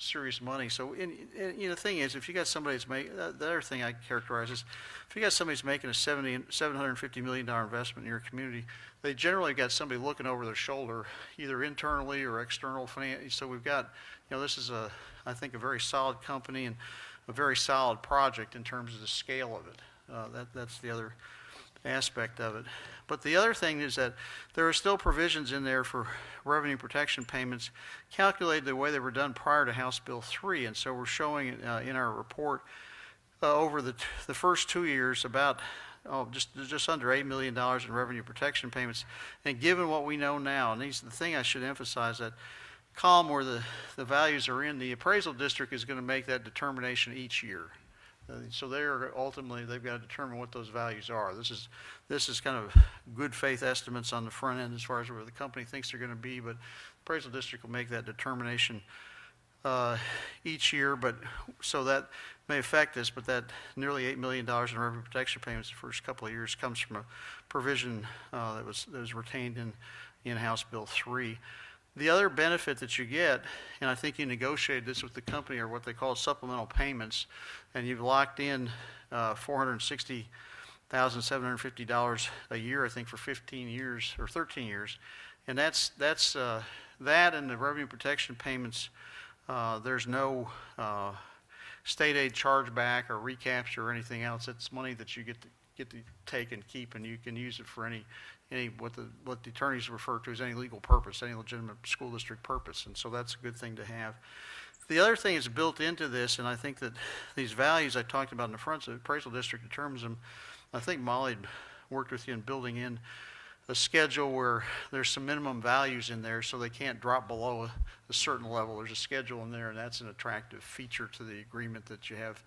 serious money. So, the thing is, if you got somebody that's making, the other thing I characterize is, if you got somebody that's making a $750 million investment in your community, they generally got somebody looking over their shoulder, either internally or external finance. So we've got, this is I think, a very solid company and a very solid project in terms of the scale of it. That's the other aspect of it. But the other thing is that there are still provisions in there for revenue protection payments calculated the way they were done prior to House Bill 3. And so we're showing it in our report over the first 2 years about just under $8 million in revenue protection payments. And given what we know now, and the thing I should emphasize, that column where the values are in, the appraisal district is going to make that determination each year. So they've got to determine what those values are. This is kind of good faith estimates on the front end as far as where the company thinks they're going to be, but the appraisal district will make that determination each year. But so that may affect this, but that nearly $8 million in revenue protection payments the first couple of years comes from a provision that was retained in House Bill 3. The other benefit that you get, and I think you negotiated this with the company, are what they call supplemental payments, and you've locked in $460,750 a year, I think, for 15 years or 13 years, and that's that and the revenue protection payments. There's no state aid chargeback or recapture or anything else. It's money that you get to take and keep, and you can use it for any what the attorneys refer to as any legal purpose, any legitimate school district purpose, and so that's a good thing to have. The other thing is built into this, and I think that these values I talked about in the front, the appraisal district determines them. I think Molly worked with you in building in a schedule where there's some minimum values in there so they can't drop below a certain level. There's a schedule in there, and that's an attractive feature to the agreement that you have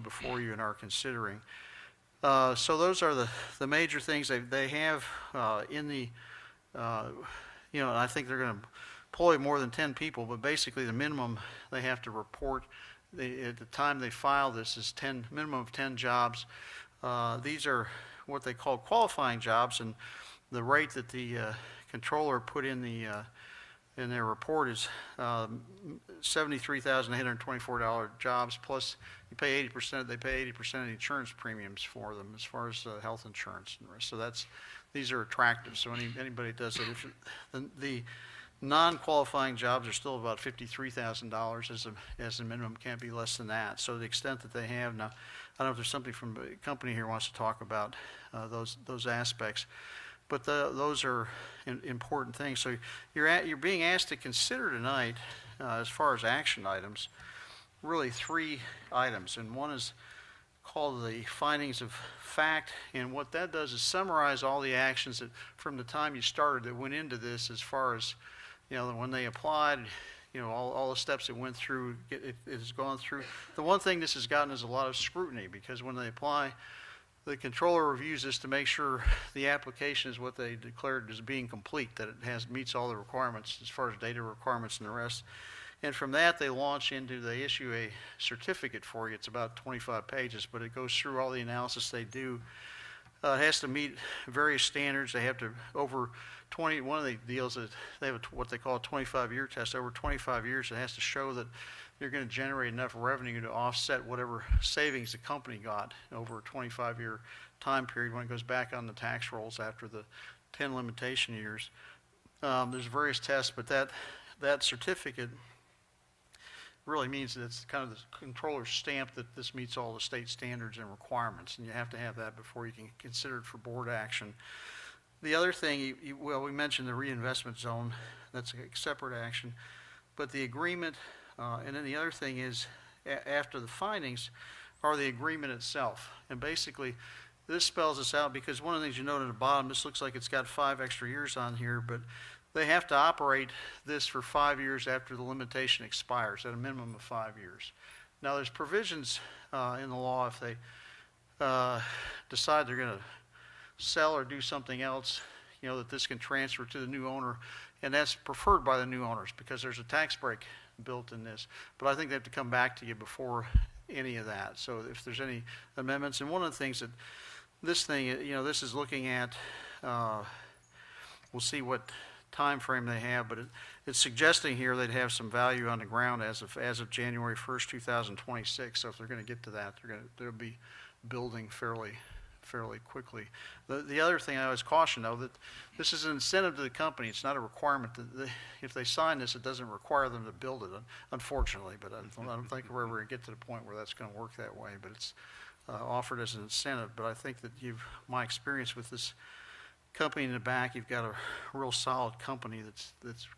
before you and are considering. So those are the major things they have in the, and I think they're going to employ more than 10 people, but basically the minimum they have to report at the time they file this is minimum of 10 jobs. These are what they call qualifying jobs, and the rate that the controller put in their report is $73,824 jobs, plus you pay 80%. They pay 80% of the insurance premiums for them as far as health insurance and the rest. So these are attractive. So anybody does it. The non-qualifying jobs are still about $53,000 as a minimum. Can't be less than that. So the extent that they have now, I don't know if there's somebody from the company here who wants to talk about those aspects. But those are important things. So you're being asked to consider tonight, as far as action items, really 3 items. And one is called the findings of fact. And what that does is summarize all the actions that from the time you started that went into this, as far as, when they applied, all the steps it went through, it has gone through. The one thing this has gotten is a lot of scrutiny, because when they apply, the controller reviews this to make sure the application is what they declared as being complete, that it meets all the requirements as far as data requirements and the rest. And from that, they issue a certificate for you. It's about 25 pages, but it goes through all the analysis they do. It has to meet various standards. They have to, one of the deals that they have what they call a 25-year test. Over 25 years, it has to show that you're going to generate enough revenue to offset whatever savings the company got over a 25-year time period when it goes back on the tax rolls after the 10 limitation years. There's various tests, but that certificate really means that it's kind of the controller's stamp that this meets all the state standards and requirements, and you have to have that before you can consider it for board action. The other thing, we mentioned the reinvestment zone. That's a separate action, but the agreement. And then the other thing is, after the findings, are the agreement itself. And basically, this spells this out, because one of the things you note at the bottom, this looks like it's got 5 extra years on here, but they have to operate this for 5 years after the limitation expires, at a minimum of 5 years. Now, there's provisions in the law if they decide they're going to sell or do something else, that this can transfer to the new owner, and that's preferred by the new owners because there's a tax break built in this. But I think they have to come back to you before any of that. So if there's any amendments, and one of the things that this thing, this is looking at, we'll see what time frame they have, but it's suggesting here they'd have some value on the ground as of January 1st, 2026. So if they're going to get to that, they'll be building fairly quickly. The other thing I always caution, though, that this is an incentive to the company. It's not a requirement. If they sign this, it doesn't require them to build it, unfortunately. But I don't think we're ever going to get to the point where that's going to work that way. But it's offered as an incentive. But I think that my experience with this company in the back, you've got a real solid company that's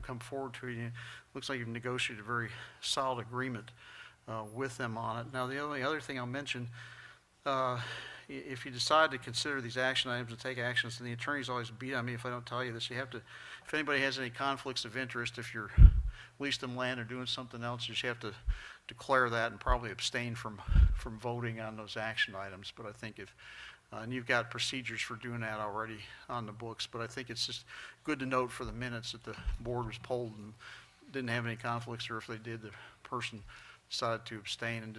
come forward to you. Looks like you've negotiated a very solid agreement with them on it. Now, the only other thing I'll mention, if you decide to consider these action items and take actions, and the attorneys always beat on me if I don't tell you this, you have to, if anybody has any conflicts of interest, if you're leased them land or doing something else, you just have to declare that and probably abstain from voting on those action items. But I think and you've got procedures for doing that already on the books, but I think it's just good to note for the minutes that the board was polled and didn't have any conflicts, or if they did, the person decided to abstain. And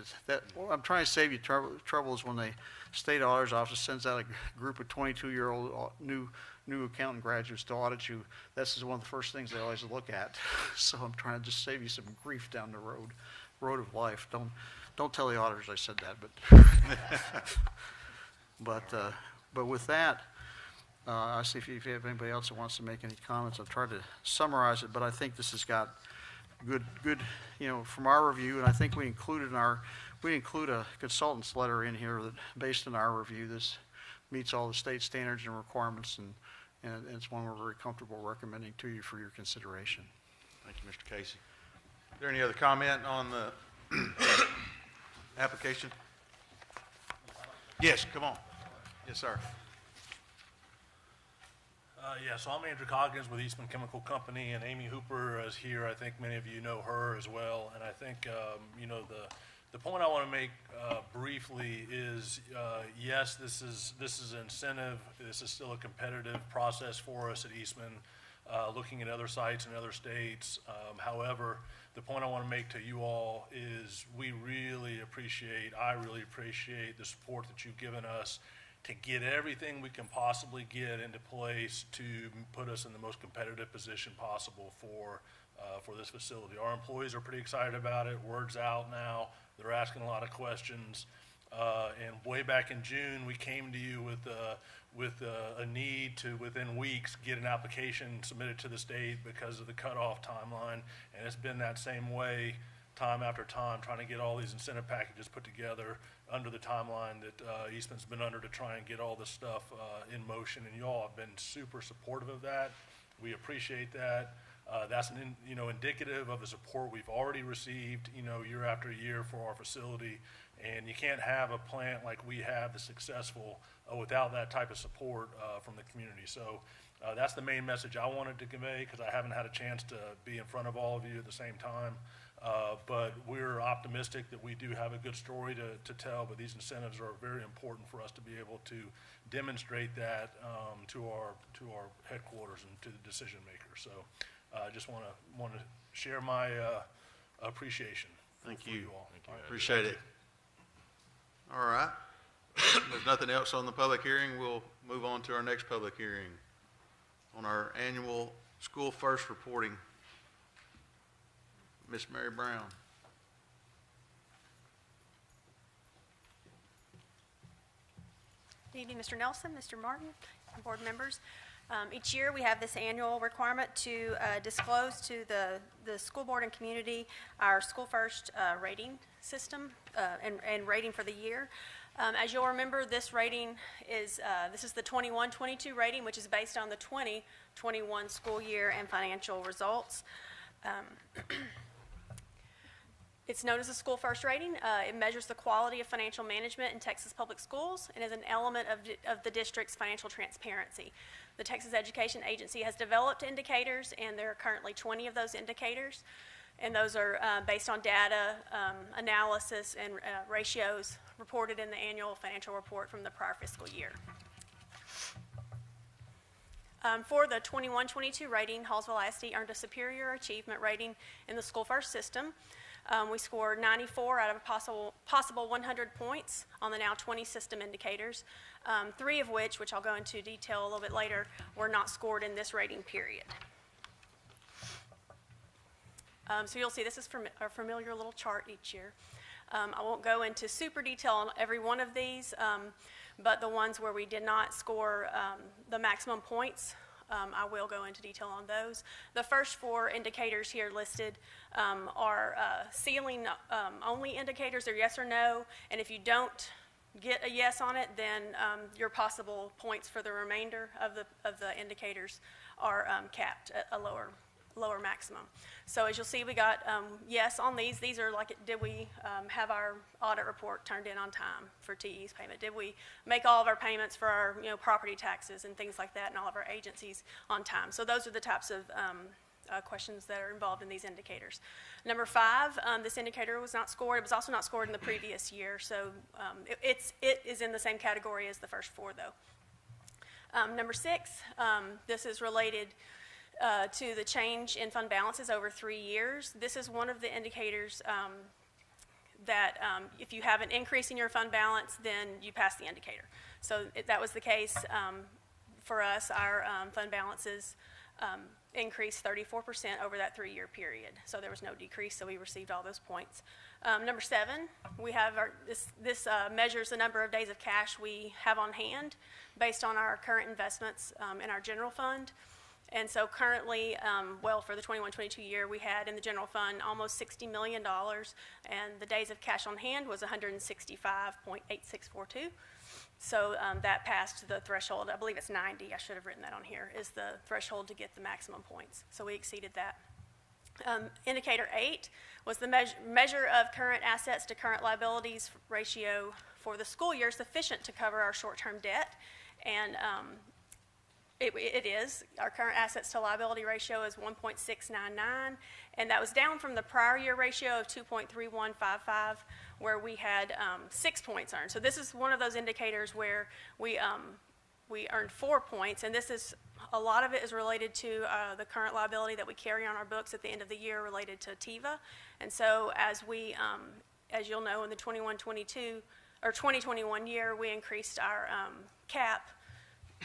what I'm trying to save you trouble is when the state auditor's office sends out a group of 22-year-old new accountant graduates to audit you. This is one of the first things they always look at. So I'm trying to just save you some grief down the road of life. Don't tell the auditors I said that, but with that, I see if you have anybody else that wants to make any comments. I've tried to summarize it, but I think this has got good, from our review, and I think we include a consultant's letter in here that, based on our review, this meets all the state standards and requirements, and it's one we're very comfortable recommending to you for your consideration. Thank you, Mr. Casey. Is there any other comment on the application? Yes, come on. Yes, sir. Yeah, so I'm Andrew Coggins with Eastman Chemical Company, and Amy Hooper is here. I think many of you know her as well. And I think, the point I want to make briefly is, yes, this is an incentive. This is still a competitive process for us at Eastman, looking at other sites in other states. However, the point I want to make to you all is I really appreciate the support that you've given us to get everything we can possibly get into place to put us in the most competitive position possible for this facility. Our employees are pretty excited about it. Word's out now. They're asking a lot of questions. And way back in June, we came to you with a need to, within weeks, get an application submitted to the state because of the cutoff timeline. And it's been that same way time after time, trying to get all these incentive packages put together under the timeline that Eastman's been under to try and get all this stuff in motion. And you all have been super supportive of that. We appreciate that. That's indicative of the support we've already received, year after year for our facility. And you can't have a plant like we have that's successful without that type of support from the community. So that's the main message I wanted to convey, because I haven't had a chance to be in front of all of you at the same time. But we're optimistic that we do have a good story to tell, but these incentives are very important for us to be able to demonstrate that to our headquarters and to the decision makers. So I just want to share my appreciation. Thank you. All. Thank you. Appreciate it. All right. If there's nothing else on the public hearing, we'll move on to our next public hearing on our annual School First reporting. Miss Mary Brown. Good evening, Mr. Nelson, Mr. Martin, and board members. Each year we have this annual requirement to disclose to the school board and community our School First rating system and rating for the year. As you'll remember, this rating is the 21-22 rating, which is based on the 20-21 school year and financial results. It's known as the School First rating. It measures the quality of financial management in Texas public schools and is an element of the district's financial transparency. The Texas Education Agency has developed indicators, and there are currently 20 of those indicators, and those are based on data, analysis, and ratios reported in the annual financial report from the prior fiscal year. For the 21-22 rating, Hallsville ISD earned a superior achievement rating in the School First system. We scored 94 out of a possible 100 points on the now 20 system indicators, 3 of which I'll go into detail a little bit later, were not scored in this rating period. So you'll see this is a familiar little chart each year. I won't go into super detail on every one of these, but the ones where we did not score the maximum points, I will go into detail on those. The first 4 indicators here listed are ceiling only indicators. They're yes or no, and if you don't get a yes on it, then your possible points for the remainder of the indicators are capped at a lower maximum. So as you'll see, we got yes on these. These are like, did we have our audit report turned in on time for TE's payment? Did we make all of our payments for our property taxes and things like that and all of our agencies on time? So those are the types of questions that are involved in these indicators. Number 5, this indicator was not scored. It was also not scored in the previous year, so it is in the same category as the first 4, though. Number 6, this is related to the change in fund balances over 3 years. This is one of the indicators that if you have an increase in your fund balance, then you pass the indicator. So that was the case for us. Our fund balances increased 34% over that 3-year period. So there was no decrease, so we received all those points. Number 7, we have this measures the number of days of cash we have on hand based on our current investments in our general fund. And so currently, for the 21-22 year, we had in the general fund almost $60 million, and the days of cash on hand was 165.8642. So that passed the threshold. I believe it's 90. I should have written that on here, is the threshold to get the maximum points. So we exceeded that. Indicator 8 was the measure of current assets to current liabilities ratio for the school year sufficient to cover our short-term debt. And it is. Our current assets to liability ratio is 1.699, and that was down from the prior year ratio of 2.3155, where we had 6 points earned. So this is one of those indicators where we earned 4 points, and this is, a lot of it is related to the current liability that we carry on our books at the end of the year related to TEVA. And so as you'll know, in the 2021 year, we increased our cap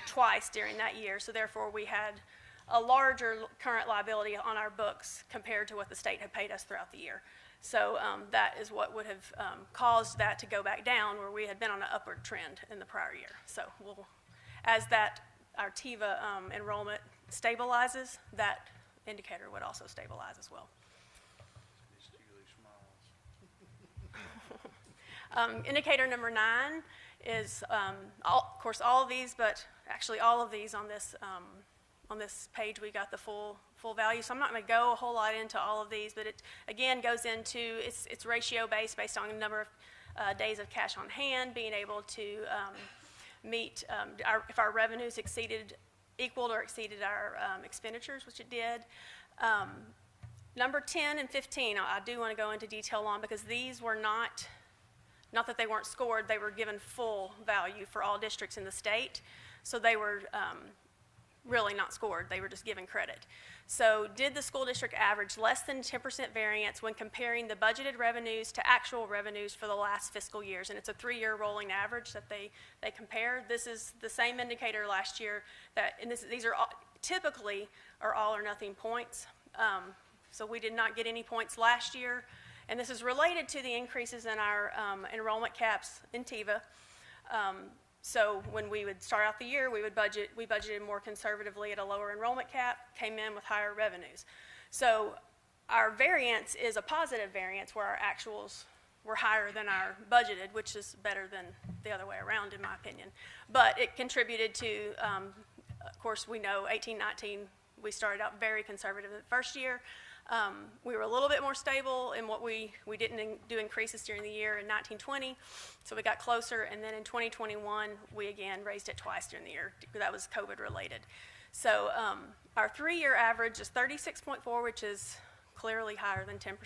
twice during that year, so therefore we had a larger current liability on our books compared to what the state had paid us throughout the year. So that is what would have caused that to go back down, where we had been on an upward trend in the prior year. So as our TEVA enrollment stabilizes, that indicator would also stabilize as well. Indicator number 9 is, of course, all of these, but actually all of these on this page, we got the full value. So I'm not going to go a whole lot into all of these, but it again goes into it's ratio based on the number of days of cash on hand, being able to meet if our revenues equaled or exceeded our expenditures, which it did. Number 10 and 15, I do want to go into detail on, because these were not that they weren't scored, they were given full value for all districts in the state. So they were really not scored, they were just given credit. So did the school district average less than 10% variance when comparing the budgeted revenues to actual revenues for the last fiscal years? And it's a 3-year rolling average that they compare. This is the same indicator last year, these are typically are all or nothing points. So we did not get any points last year. And this is related to the increases in our enrollment caps in TEVA. So when we would start out the year, we budgeted more conservatively at a lower enrollment cap, came in with higher revenues. So our variance is a positive variance, where our actuals were higher than our budgeted, which is better than the other way around, in my opinion. But it contributed to, of course, we know 18-19, we started out very conservative the first year. We were a little bit more stable in what we didn't do increases during the year in 19-20, so we got closer, and then in 2021, we again raised it twice during the year. That was COVID related. So our 3-year average is 36.4, which is clearly higher than 10%.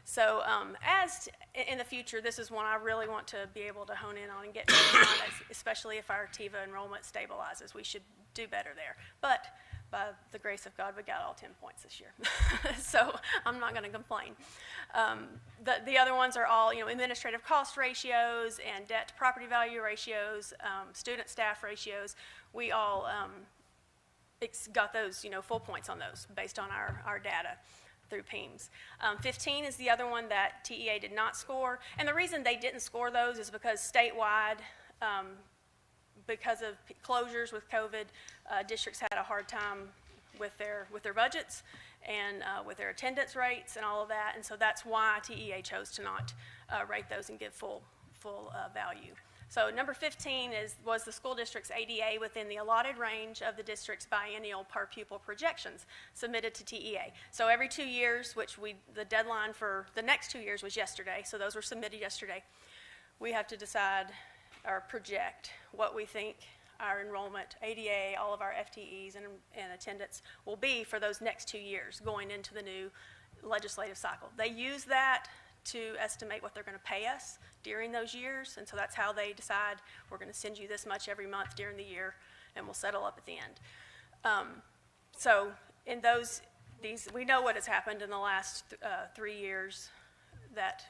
So as in the future, this is one I really want to be able to hone in on and get better on, especially if our TEVA enrollment stabilizes. We should do better there. But by the grace of God, we got all 10 points this year. So I'm not going to complain. The other ones are all, administrative cost ratios and debt to property value ratios, student staff ratios. We all got those, full points on those based on our data through PEMS. 15 is the other one that TEA did not score. And the reason they didn't score those is because statewide, because of closures with COVID, districts had a hard time with their budgets and with their attendance rates and all of that. And so that's why TEA chose to not rate those and give full value. So number 15 was the school district's ADA within the allotted range of the district's biennial per pupil projections submitted to TEA. So every 2 years, which the deadline for the next 2 years was yesterday, so those were submitted yesterday, we have to decide or project what we think our enrollment, ADA, all of our FTEs and attendance will be for those next 2 years going into the new legislative cycle. They use that to estimate what they're going to pay us during those years, and so that's how they decide we're going to send you this much every month during the year, and we'll settle up at the end. So in we know what has happened in the last 3 years, that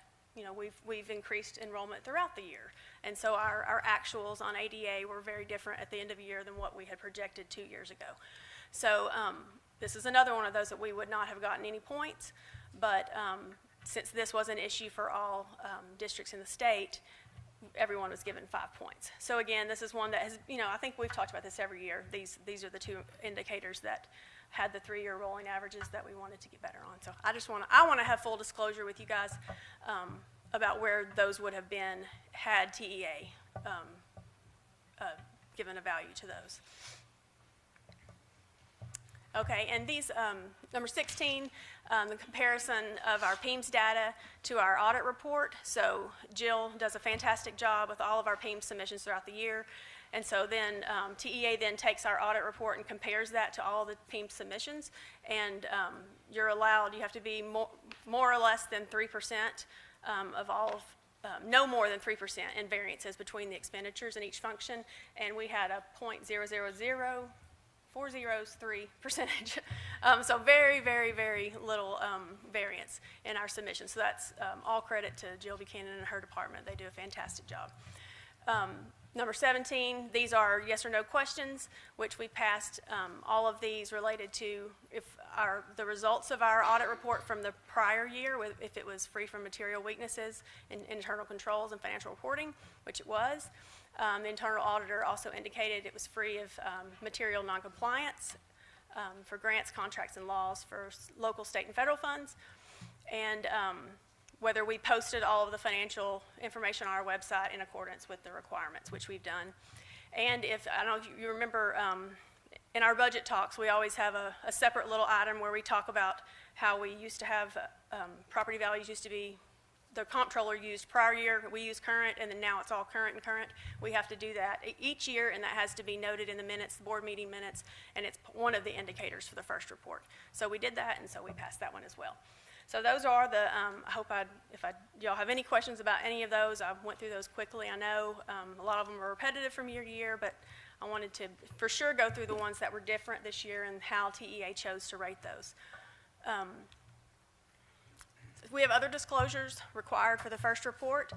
we've increased enrollment throughout the year, and so our actuals on ADA were very different at the end of the year than what we had projected 2 years ago. So this is another one of those that we would not have gotten any points, but since this was an issue for all districts in the state, everyone was given 5 points. So again, this is one that has, I think we've talked about this every year. These are the two indicators that had the 3-year rolling averages that we wanted to get better on. So I want to have full disclosure with you guys about where those would have been had TEA given a value to those. Okay, and these, number 16, the comparison of our PEMS data to our audit report. So Jill does a fantastic job with all of our PEMS submissions throughout the year. And so then TEA then takes our audit report and compares that to all the PEMS submissions. And you have to be more or less than 3% of all of, no more than 3% in variances between the expenditures in each function. And we had a 0.000 403%. So very, very, very little variance in our submission. So that's all credit to Jill Buchanan and her department. They do a fantastic job. Number 17, these are yes or no questions, which we passed all of these related to the results of our audit report from the prior year, if it was free from material weaknesses in internal controls and financial reporting, which it was. The internal auditor also indicated it was free of material noncompliance for grants, contracts, and laws for local, state, and federal funds, and whether we posted all of the financial information on our website in accordance with the requirements, which we've done. And I don't know if you remember, in our budget talks, we always have a separate little item where we talk about how we used to have property values used to be, the comptroller used prior year, we use current, and then now it's all current and current. We have to do that each year, and that has to be noted in the minutes, the board meeting minutes, and it's one of the indicators for the first report. So we did that, and so we passed that one as well. So those are the, I hope y'all have any questions about any of those. I went through those quickly. I know a lot of them are repetitive from year to year, but I wanted to for sure go through the ones that were different this year and how TEA chose to rate those. We have other disclosures required for the first report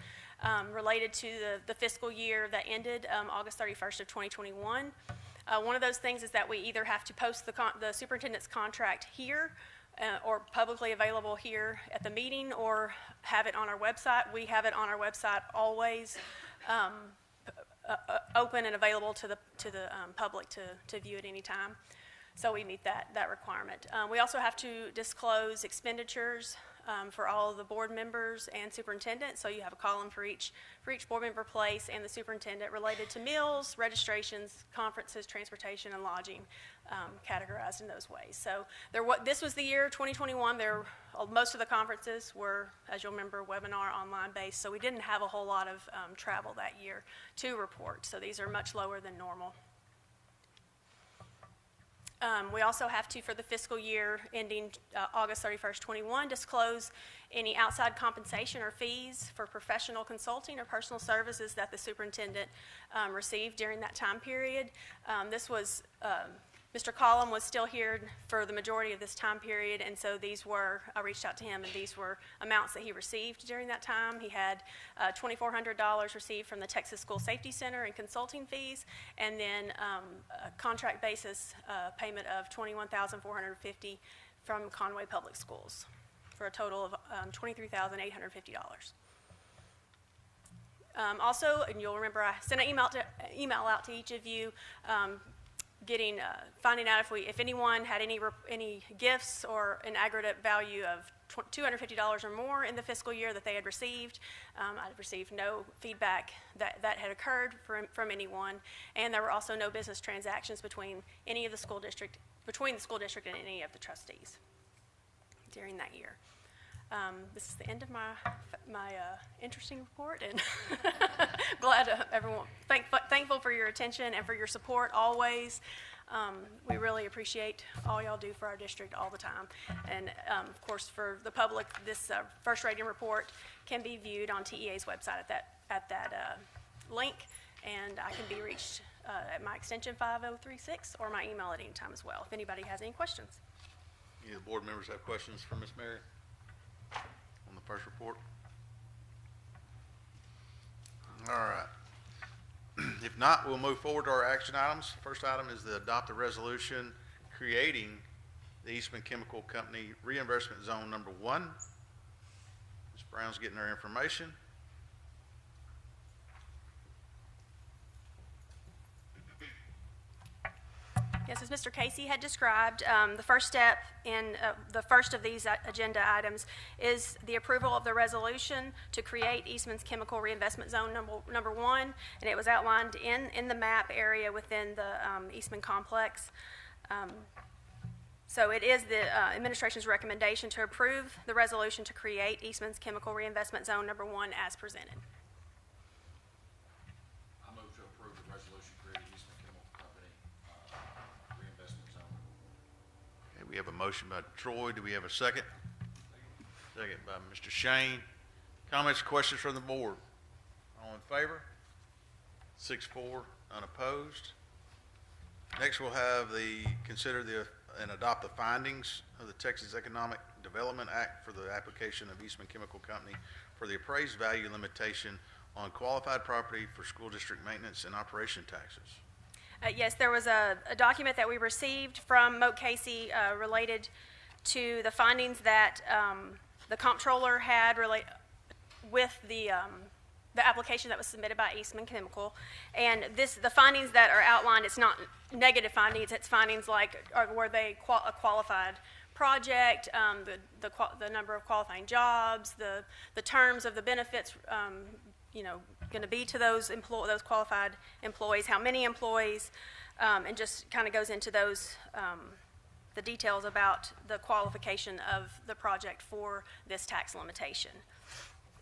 related to the fiscal year that ended August 31st of 2021. One of those things is that we either have to post the superintendent's contract here or publicly available here at the meeting, or have it on our website. We have it on our website always open and available to the public to view at any time. So we meet that requirement. We also have to disclose expenditures for all of the board members and superintendent. So you have a column for each board member place and the superintendent related to meals, registrations, conferences, transportation, and lodging, categorized in those ways. So this was the year 2021. Most of the conferences were, as you'll remember, webinar online based. So we didn't have a whole lot of travel that year to report. So these are much lower than normal. We also have to, for the fiscal year ending August 31st, 21, disclose any outside compensation or fees for professional consulting or personal services that the superintendent received during that time period. This was Mr. Collum was still here for the majority of this time period, and so these were, I reached out to him, and these were amounts that he received during that time. He had $2,400 received from the Texas School Safety Center in consulting fees, and then a contract basis payment of $21,450 from Conway Public Schools, for a total of $23,850. Also, and you'll remember I sent an email out to each of you finding out if anyone had any gifts or an aggregate value of $250 or more in the fiscal year that they had received. I received no feedback that had occurred from anyone, and there were also no business transactions between the school district and any of the trustees during that year. This is the end of my interesting report, and glad to everyone. Thankful for your attention and for your support always. We really appreciate all y'all do for our district all the time. And of course, for the public, this first rating report can be viewed on TEA's website at that link, and I can be reached at my extension 5036 or my email at any time as well, if anybody has any questions. Any of the board members have questions for Ms. Mary on the first report? All right. If not, we'll move forward to our action items. First item is to adopt a resolution creating the Eastman Chemical Company Reimbursement Zone Number 1. Ms. Brown's getting her information. Yes, as Mr. Casey had described, the first step in the first of these agenda items is the approval of the resolution to create Eastman's Chemical Reinvestment Zone number 1, and it was outlined in the map area within the Eastman complex. So it is the administration's recommendation to approve the resolution to create Eastman's Chemical Reinvestment Zone number 1 as presented. I move to approve the resolution creating Eastman Chemical Company reinvestment zone. Okay, we have a motion by Troy. Do we have a second? Second by Mr. Shane. Comments or questions from the board? All in favor? 6-4, unopposed. Next, we'll have consider and adopt the findings of the Texas Economic Development Act for the application of Eastman Chemical Company for the appraised value limitation on qualified property for school district maintenance and operation taxes. Yes, there was a document that we received from Moat Casey related to the findings that the comptroller had with the application that was submitted by Eastman Chemical. And the findings that are outlined, it's not negative findings, it's findings like were they a qualified project, the number of qualifying jobs, the terms of the benefits, going to be to those qualified employees, how many employees, and just kind of goes into those the details about the qualification of the project for this tax limitation.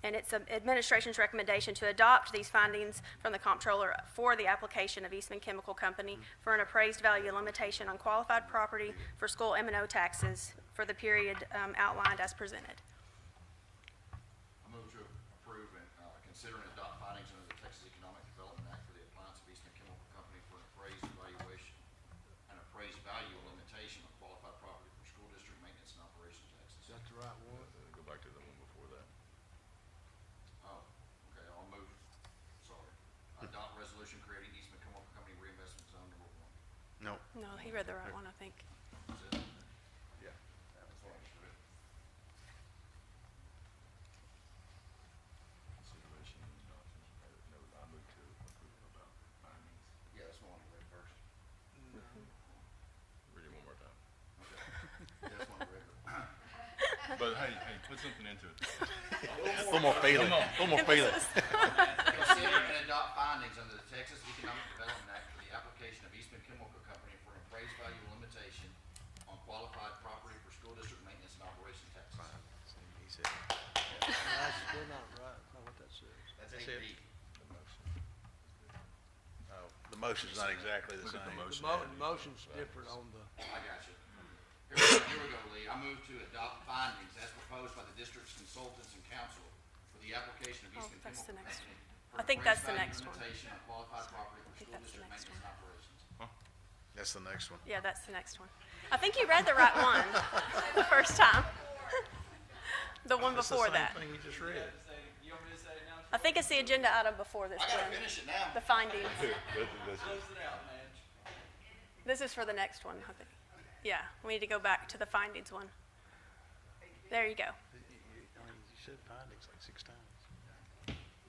And it's the administration's recommendation to adopt these findings from the comptroller for the application of Eastman Chemical Company for an appraised value limitation on qualified property for school M&O taxes for the period outlined as presented. I move to approve and consider and adopt findings under the Texas Economic Development Act for the appliance of Eastman Chemical Company for an appraised value limitation on qualified property for school district maintenance and operation taxes. Is that the right one? Go back to the one before that. Oh, okay, I'll move, adopt resolution creating Eastman Chemical Company reinvestment zone number 1. No. No, he read the right one, I think. That's it? Yeah, that was what I understood. Consideration and adoption. No, I move to approve about findings. Yeah, that's the one I read first. Read it one more time. Yeah, that's the one I read. But hey, put something into it. A little more feeling. A little more feeling. Consider and adopt findings under the Texas Economic Development Act for the application of Eastman Chemical Company for an appraised value limitation on qualified property for school district maintenance and operation taxes. He said. That's still not right, not what that says. That's That's 8B. it. Oh, the motion's not exactly the Look at same. the motion. The motion's different on the, I got you. Here we go, Lee. I move to adopt findings as proposed by the district's consultants and council for the application of Eastman that's the Chemical next Company I think that's the next one. limitation on qualified property for school that's the district next maintenance and operations. That's the next one. Yeah, that's the next one. I think you read the right one the first time. The one That's before the same that. thing you just read. You want me to say it now? I think it's the agenda item before this one. finish it now. The findings. Close it out, man. This is for the next one, I think. Yeah, we need to go back to the findings one. There you go. You said findings like 6 times.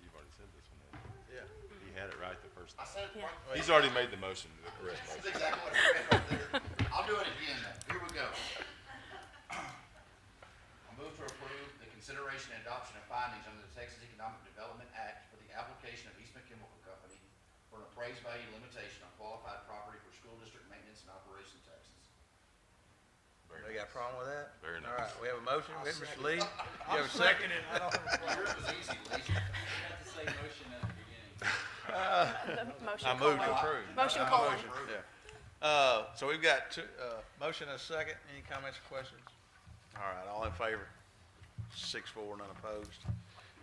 You've already said this one. Yeah. He had it right the first time. Yeah. He's already made the motion, the correct motion. That's exactly what I read right there. I'll do it again then. Here we go. I move to approve the consideration and adoption of findings under the Texas Economic Development Act for the application of Eastman Chemical Company for an appraised value limitation on qualified property for school district maintenance and operation taxes. Anybody got a problem with that? Very All nice. right, we have a motion. We have Mr. Lee. You have a second? Yours was easy, Lee. You have to say motion at the beginning. Motion I move to colon. approve. Motion colon. Yeah. So we've got two, motion and a second. Any comments or questions? All right, all in favor? 6-4, none opposed.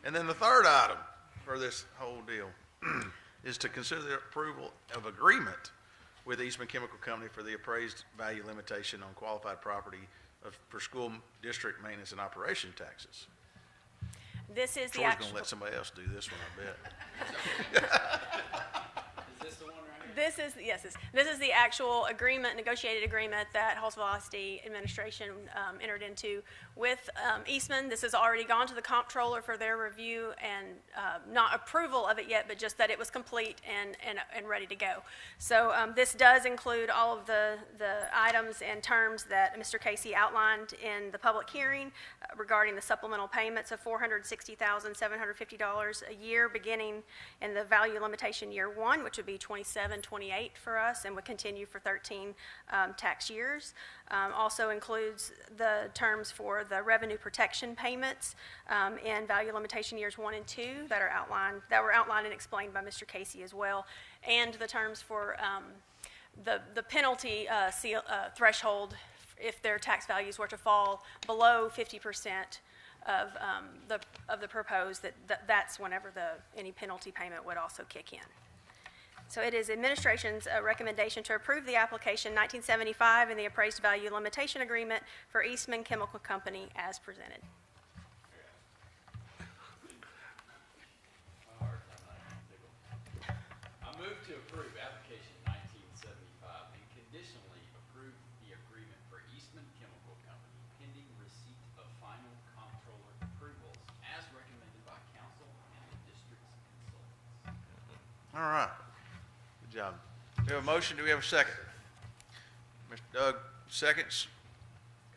And then the third item for this whole deal is to consider the approval of agreement with Eastman Chemical Company for the appraised value limitation on qualified property for school district maintenance and operation taxes. This is the Troy's actual. gonna let somebody else do this one, I bet. Is this the one right here? This is the actual agreement, negotiated agreement that Hallsville ISD administration entered into with Eastman. This has already gone to the comptroller for their review and not approval of it yet, but just that it was complete and ready to go. So this does include all of the items and terms that Mr. Casey outlined in the public hearing regarding the supplemental payments of $460,750 a year, beginning in the value limitation year 1, which would be 27-28 for us, and would continue for 13 tax years. Also includes the terms for the revenue protection payments in value limitation years 1 and 2 that were outlined and explained by Mr. Casey as well, and the terms for the penalty threshold if their tax values were to fall below 50% of the proposed, that's whenever any penalty payment would also kick in. So it is administration's recommendation to approve the application 1975 and the appraised value limitation agreement for Eastman Chemical Company as presented. I move to approve application 1975 and conditionally approve the agreement for Eastman Chemical Company pending receipt of final comptroller approvals as recommended by council and the district's consultants. All right. Good job. Do we have a motion? Do we have a second? Mr. Doug, seconds.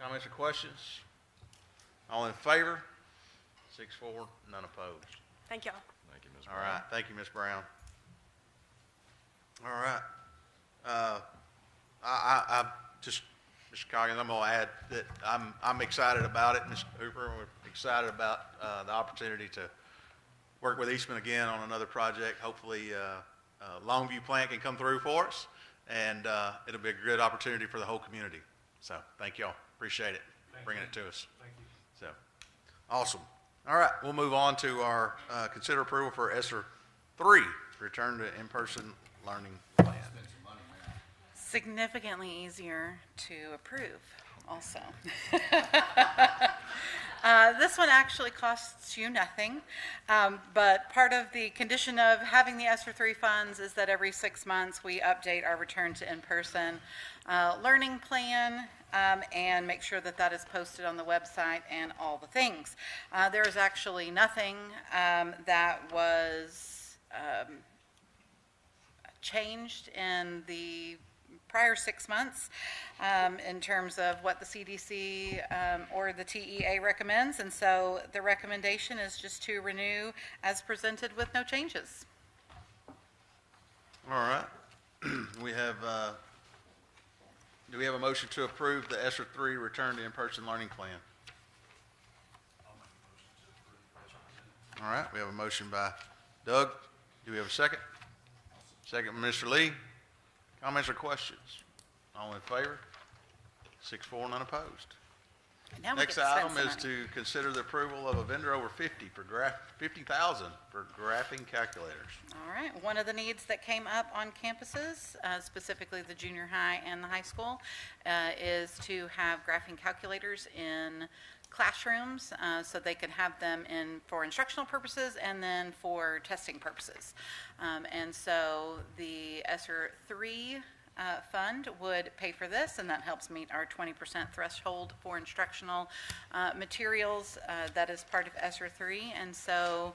Comments or questions? All in favor? 6-4, none opposed. Thank y'all. Thank you, Ms. All Brown. right, thank you, Ms. Brown. All right. I just, Mr. Coggins, I'm gonna add that I'm excited about it, Mr. Hooper, we're excited about, the opportunity to work with Eastman again on another project. Hopefully, Longview plant can come through for us, and, it'll be a good opportunity for the whole community. So, thank y'all, appreciate it, bringing it to us. Thank you. So, awesome. All right, we'll move on to our, consider approval for ESSER 3, return to in-person learning plan. Significantly easier to approve also. This one actually costs you nothing, but part of the condition of having the ESSER 3 funds is that every 6 months we update our return to in-person learning plan and make sure that that is posted on the website and all the things. There is actually nothing that was changed in the prior 6 months in terms of what the CDC or the TEA recommends, and so the recommendation is just to renew as presented with no changes. All right. We have, do we have a motion to approve the ESSER 3 return to in-person learning plan? All right, we have a motion by Doug. Do we have a second? Second by Mr. Lee. Comments or questions? All in favor? 6-4, none opposed. Now we Next get to spend item some is money. to consider the approval of a vendor over 50,000 for graphing calculators. All right, one of the needs that came up on campuses, specifically the junior high and the high school, is to have graphing calculators in classrooms so they could have them in for instructional purposes and then for testing purposes. And so the ESSER 3 fund would pay for this, and that helps meet our 20% threshold for instructional materials. That is part of ESSER 3, and so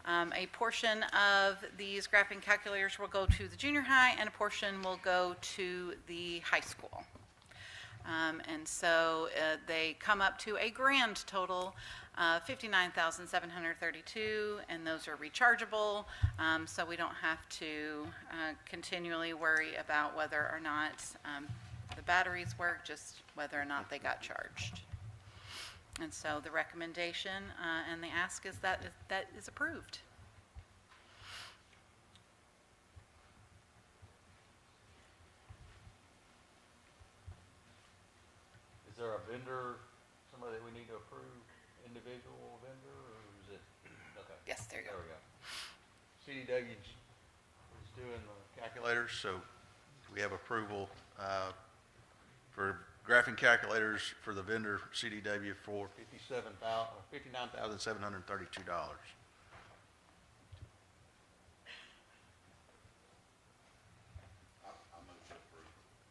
a portion of these graphing calculators will go to the junior high, and a portion will go to the high school. And so they come up to a grand total $59,732, and those are rechargeable, so we don't have to continually worry about whether or not the batteries work, just whether or not they got charged. And so the recommendation and the ask is that that is approved. Is there a vendor, somebody that we need to approve, individual vendor, or is it? Okay. Yes, there you go. There we go. CDW is doing the calculators, so we have approval for graphing calculators for the vendor CDW for $59,732.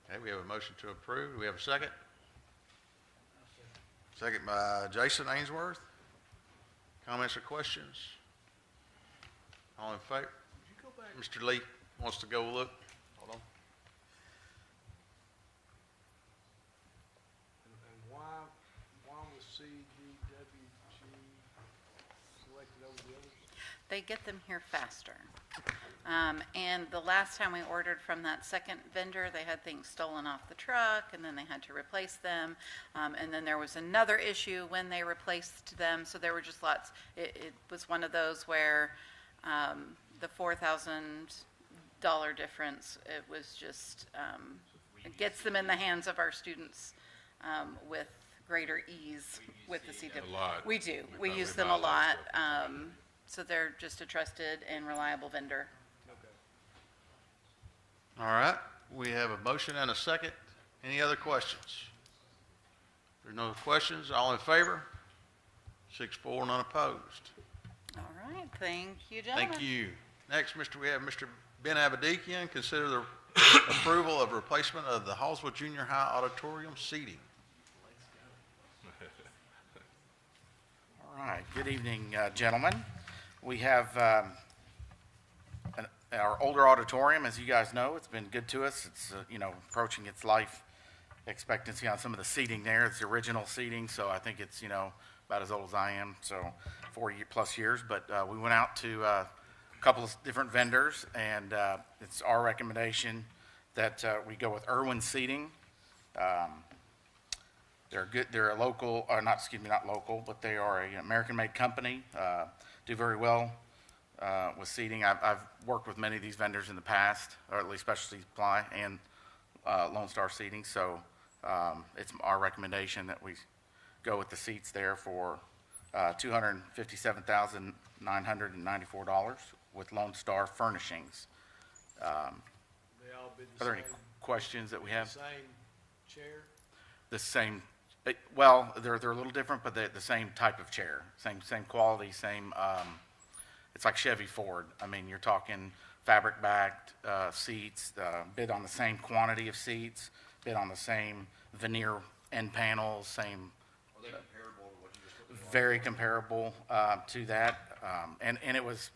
Okay, we have a motion to approve. Do we have a second? Second by Jason Ainsworth. Comments or questions? All in favor? Mr. Lee wants to go look. Hold on. And why was CDWG selected over the others? They get them here faster. And the last time we ordered from that second vendor, they had things stolen off the truck, and then they had to replace them. And then there was another issue when they replaced them, so there were just lots. It was one of those where the $4,000 difference, it was just, it gets them in the hands of our students with greater ease with the CDW. A lot. We do. We probably use them buy a a lot lot. of stuff. So they're just a trusted and reliable vendor. All right, we have a motion and a second. Any other questions? If there are no questions, all in favor? 6-4, none opposed. All right, thank you, gentlemen. Thank you. Next, we have Mr. Ben Abedikian. Consider the approval of replacement of the Hallsville Junior High auditorium seating. All right, good evening, gentlemen. We have our older auditorium, as you guys know. It's been good to us. It's, approaching its life expectancy on some of the seating there. It's the original seating, so I think it's, about as old as I am, so 40+ years. But we went out to a couple of different vendors, and it's our recommendation that we go with Irwin Seating. They're good. They're a local, or not local, but they are an American-made company. Do very well with seating. I've worked with many of these vendors in the past, or at least Specialty Supply and Lone Star Seating. So it's our recommendation that we go with the seats there for $257,994 with Lone Star Furnishings. They all bid the Are there any same, questions that we have? same chair? The same, well, they're a little different, but they're the same type of chair, same quality, same. It's like Chevy Ford. I mean, you're talking fabric-backed seats, bid on the same quantity of seats, bid on the same veneer end panels, same. Are they comparable to what you just looked at? Very comparable to that, and it was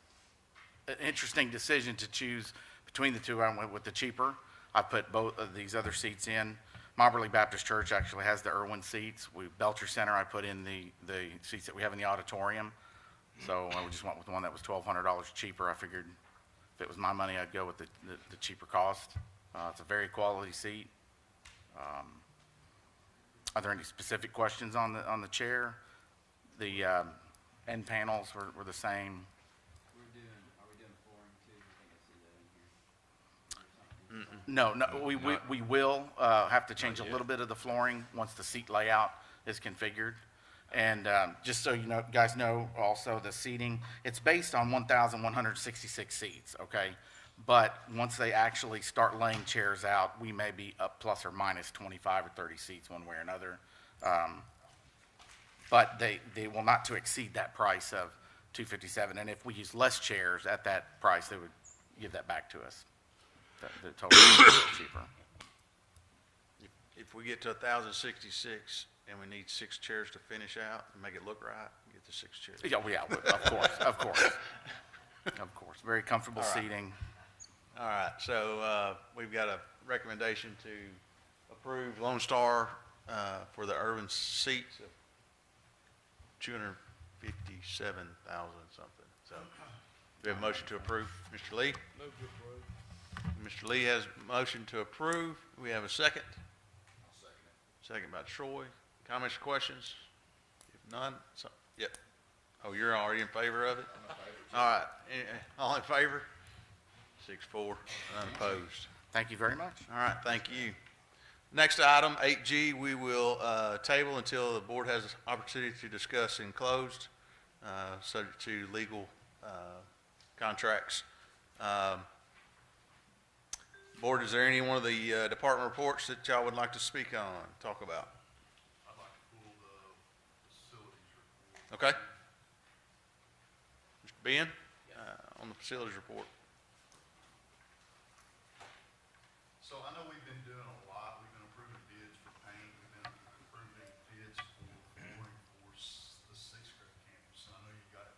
an interesting decision to choose between the two. I went with the cheaper. I put both of these other seats in. Moberly Baptist Church actually has the Irwin seats. Belcher Center, I put in the seats that we have in the auditorium. So we just went with the one that was $1,200 cheaper. I figured if it was my money, I'd go with the cheaper cost. It's a very quality seat. Are there any specific questions on the chair? The end panels were the same. Are we doing flooring too? I think I see that in here. No, we will have to change a little bit of the flooring once the seat layout is configured. And just so you know, guys know, also the seating, it's based on 1,166 seats, okay? But once they actually start laying chairs out, we may be up plus or minus 25 or 30 seats one way or another. But they will not to exceed that price of $257. And if we use less chairs at that price, they would give that back to us. The total is cheaper. If we get to 1,066 and we need 6 chairs to finish out and make it look right, get the 6 chairs. Yeah, of course, of course. Of course, very comfortable All right. seating. All right, so we've got a recommendation to approve Lone Star for the urban seats of 257,000 something. So we have a motion to approve. Mr. Lee? Move to approve. Mr. Lee has a motion to approve. We have a second. I'll second it. Second by Troy. Comments or questions? If none, yep. Oh, you're already in favor of it? All right. All in favor? 6-4, unopposed. Thank you very much. All right, thank you. Next item, 8G, we will table until the board has an opportunity to discuss in closed, subject to legal contracts. Board, is there any one of the department reports that y'all would like to speak on, talk about? I'd like to pull the facilities report. Okay. Mr. Ben, on the facilities report. So I know we've been doing a lot. We've been approving bids for paint. We've been approving bids for flooring for the sixth grade campus. And I know you've got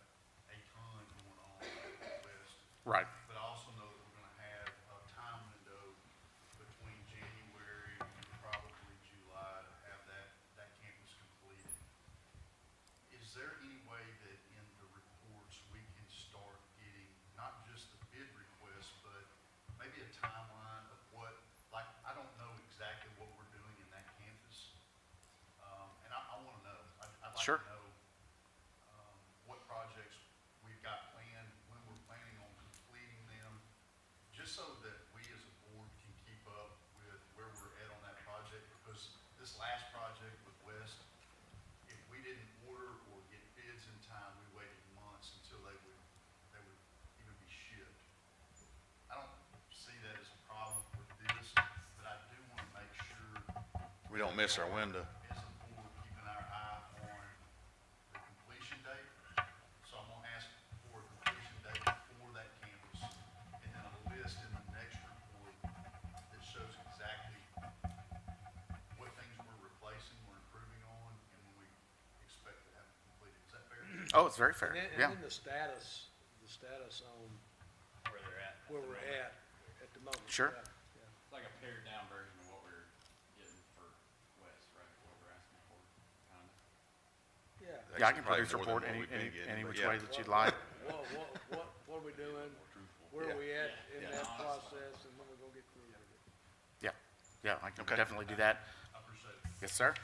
a ton going on west. Right. But I also know that we're gonna have a time window between January and probably July to have that campus completed. Is there any way that in the reports we can start getting not just the bid request, but maybe a timeline of what, like, I don't know exactly what we're doing in that campus. And I wanna know, I'd like Sure. to know, what projects we've got planned, when we're planning on completing them, just so that we as a board can keep up with where we're at on that project, because this last project with West, if we didn't order or get bids in time, we waited months until they would even be shipped. I don't see that as a problem with this, but I do want to make sure We don't miss our window. as a board keeping our eye on the completion date. So I'm gonna ask for a completion date for that campus, and then a list in the next report that shows exactly what things we're replacing, we're improving on, and when we expect to have it completed. Is that fair? Oh, it's very fair. And Yeah. then the status on Where they're at. where we're at the moment. Sure. Yeah. It's like a pared down version of what we're getting for West, right? What we're asking for, kinda. Yeah. Yeah, I can Probably produce a more than report what any, we've been any, getting, any but which yeah. way that you'd like. What are we doing? Where are we at in Yeah. that process, and when we're gonna get through with it? Yeah, yeah, I can Okay. definitely do that. I appreciate it. Yes, sir.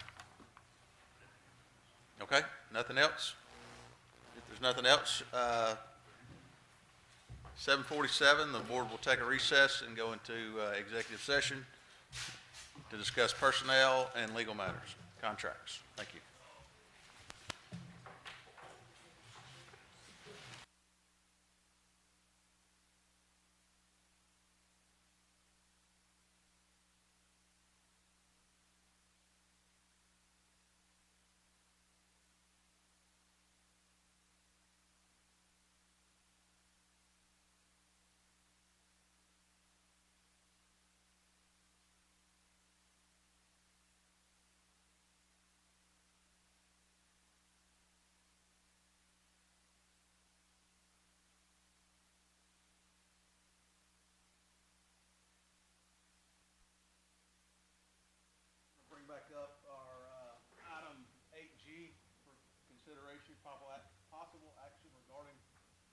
Okay, nothing else? If there's nothing else, 7:47, the board will take a recess and go into executive session to discuss personnel and legal matters, contracts. Thank you. Bring back up our item 8G for consideration, possible action regarding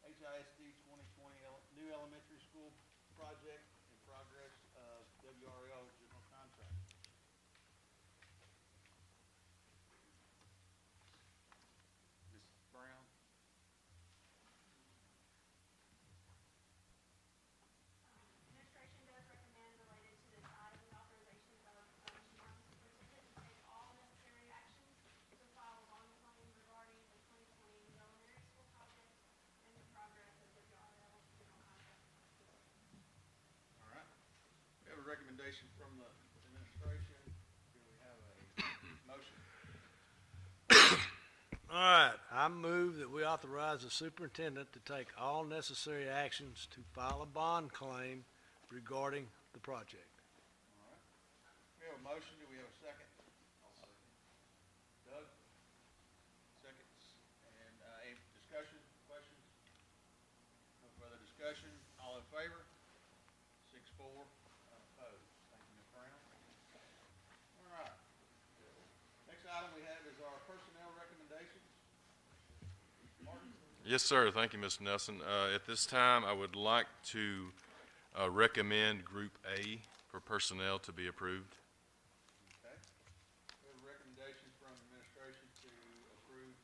HISD 2020 new elementary school project in progress of WRL general contract. Ms. Brown? Administration does recommend related to this item, the authorization of Martin Superintendent to take all necessary actions All right, I move that we authorize the superintendent to take all necessary actions to file a bond claim regarding the project. All right. We have a motion. Do we have a second? I'll second. Doug? Seconds. And, any discussion, questions? No further discussion. All in favor? 6-4, none opposed. Thank you, Ms. Brown. All right. Next item we have is our personnel recommendations. Martin? Yes, sir. Thank you, Mr. Nelson. At this time, I would like to recommend Group A for personnel to be approved. Okay. We have a recommendation from administration to approve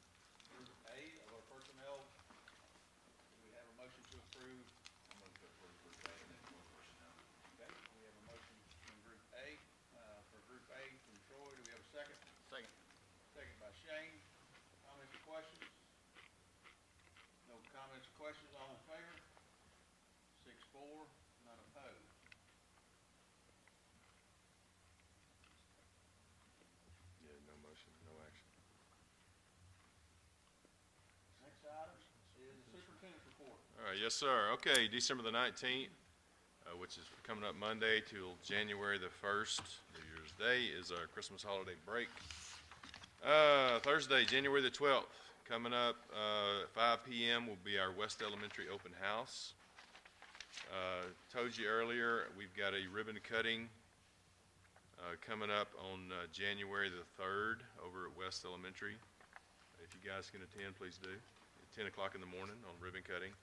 Group A of our personnel. Do we have a motion to approve? I'm going to approve Group A and then personnel. Okay. We have a motion from Group A, for Group A from Troy. Do we have a second? Second. Second by Shane. Comments or questions? No comments or questions. All in favor? 6-4, none opposed. Yeah, no motion, no action. Next item is the superintendent's report. All right, yes, sir. Okay, December the 19th, which is coming up Monday till January the 1st, New Year's Day, is our Christmas holiday break. Thursday, January the 12th, coming up, 5 p.m. will be our West Elementary open house. Told you earlier, we've got a ribbon cutting coming up on January the 3rd over at West Elementary. If you guys can attend, please do. At 10 o'clock in the morning on ribbon cutting.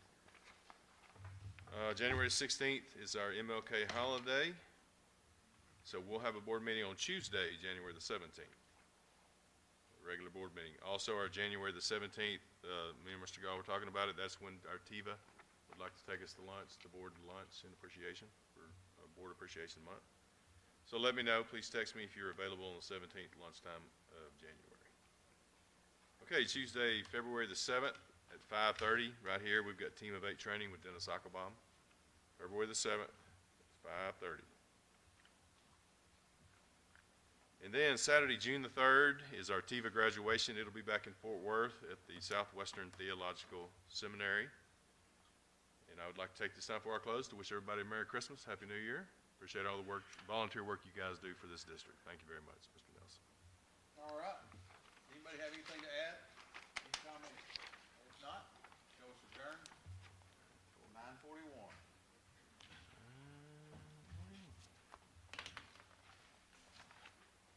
January 16th is our MLK holiday. So we'll have a board meeting on Tuesday, January the 17th. Regular board meeting. Also, our January the 17th, me and Mr. Gall were talking about it. That's when our TIVA would like to take us to lunch, the board lunch in appreciation for Board Appreciation Month. So let me know. Please text me if you're available on the 17th lunchtime of January. Okay, Tuesday, February the 7th at 5:30, right here. We've got Team of 8 training with Dennis Ackelbaum. February the 7th, 5:30. And then Saturday, June the 3rd, is our TIVA graduation. It'll be back in Fort Worth at the Southwestern Theological Seminary. And I would like to take this time before I close to wish everybody a Merry Christmas, Happy New Year. Appreciate all the work, volunteer work you guys do for this district. Thank you very much, Mr. Nelson. All right. Anybody have anything to add?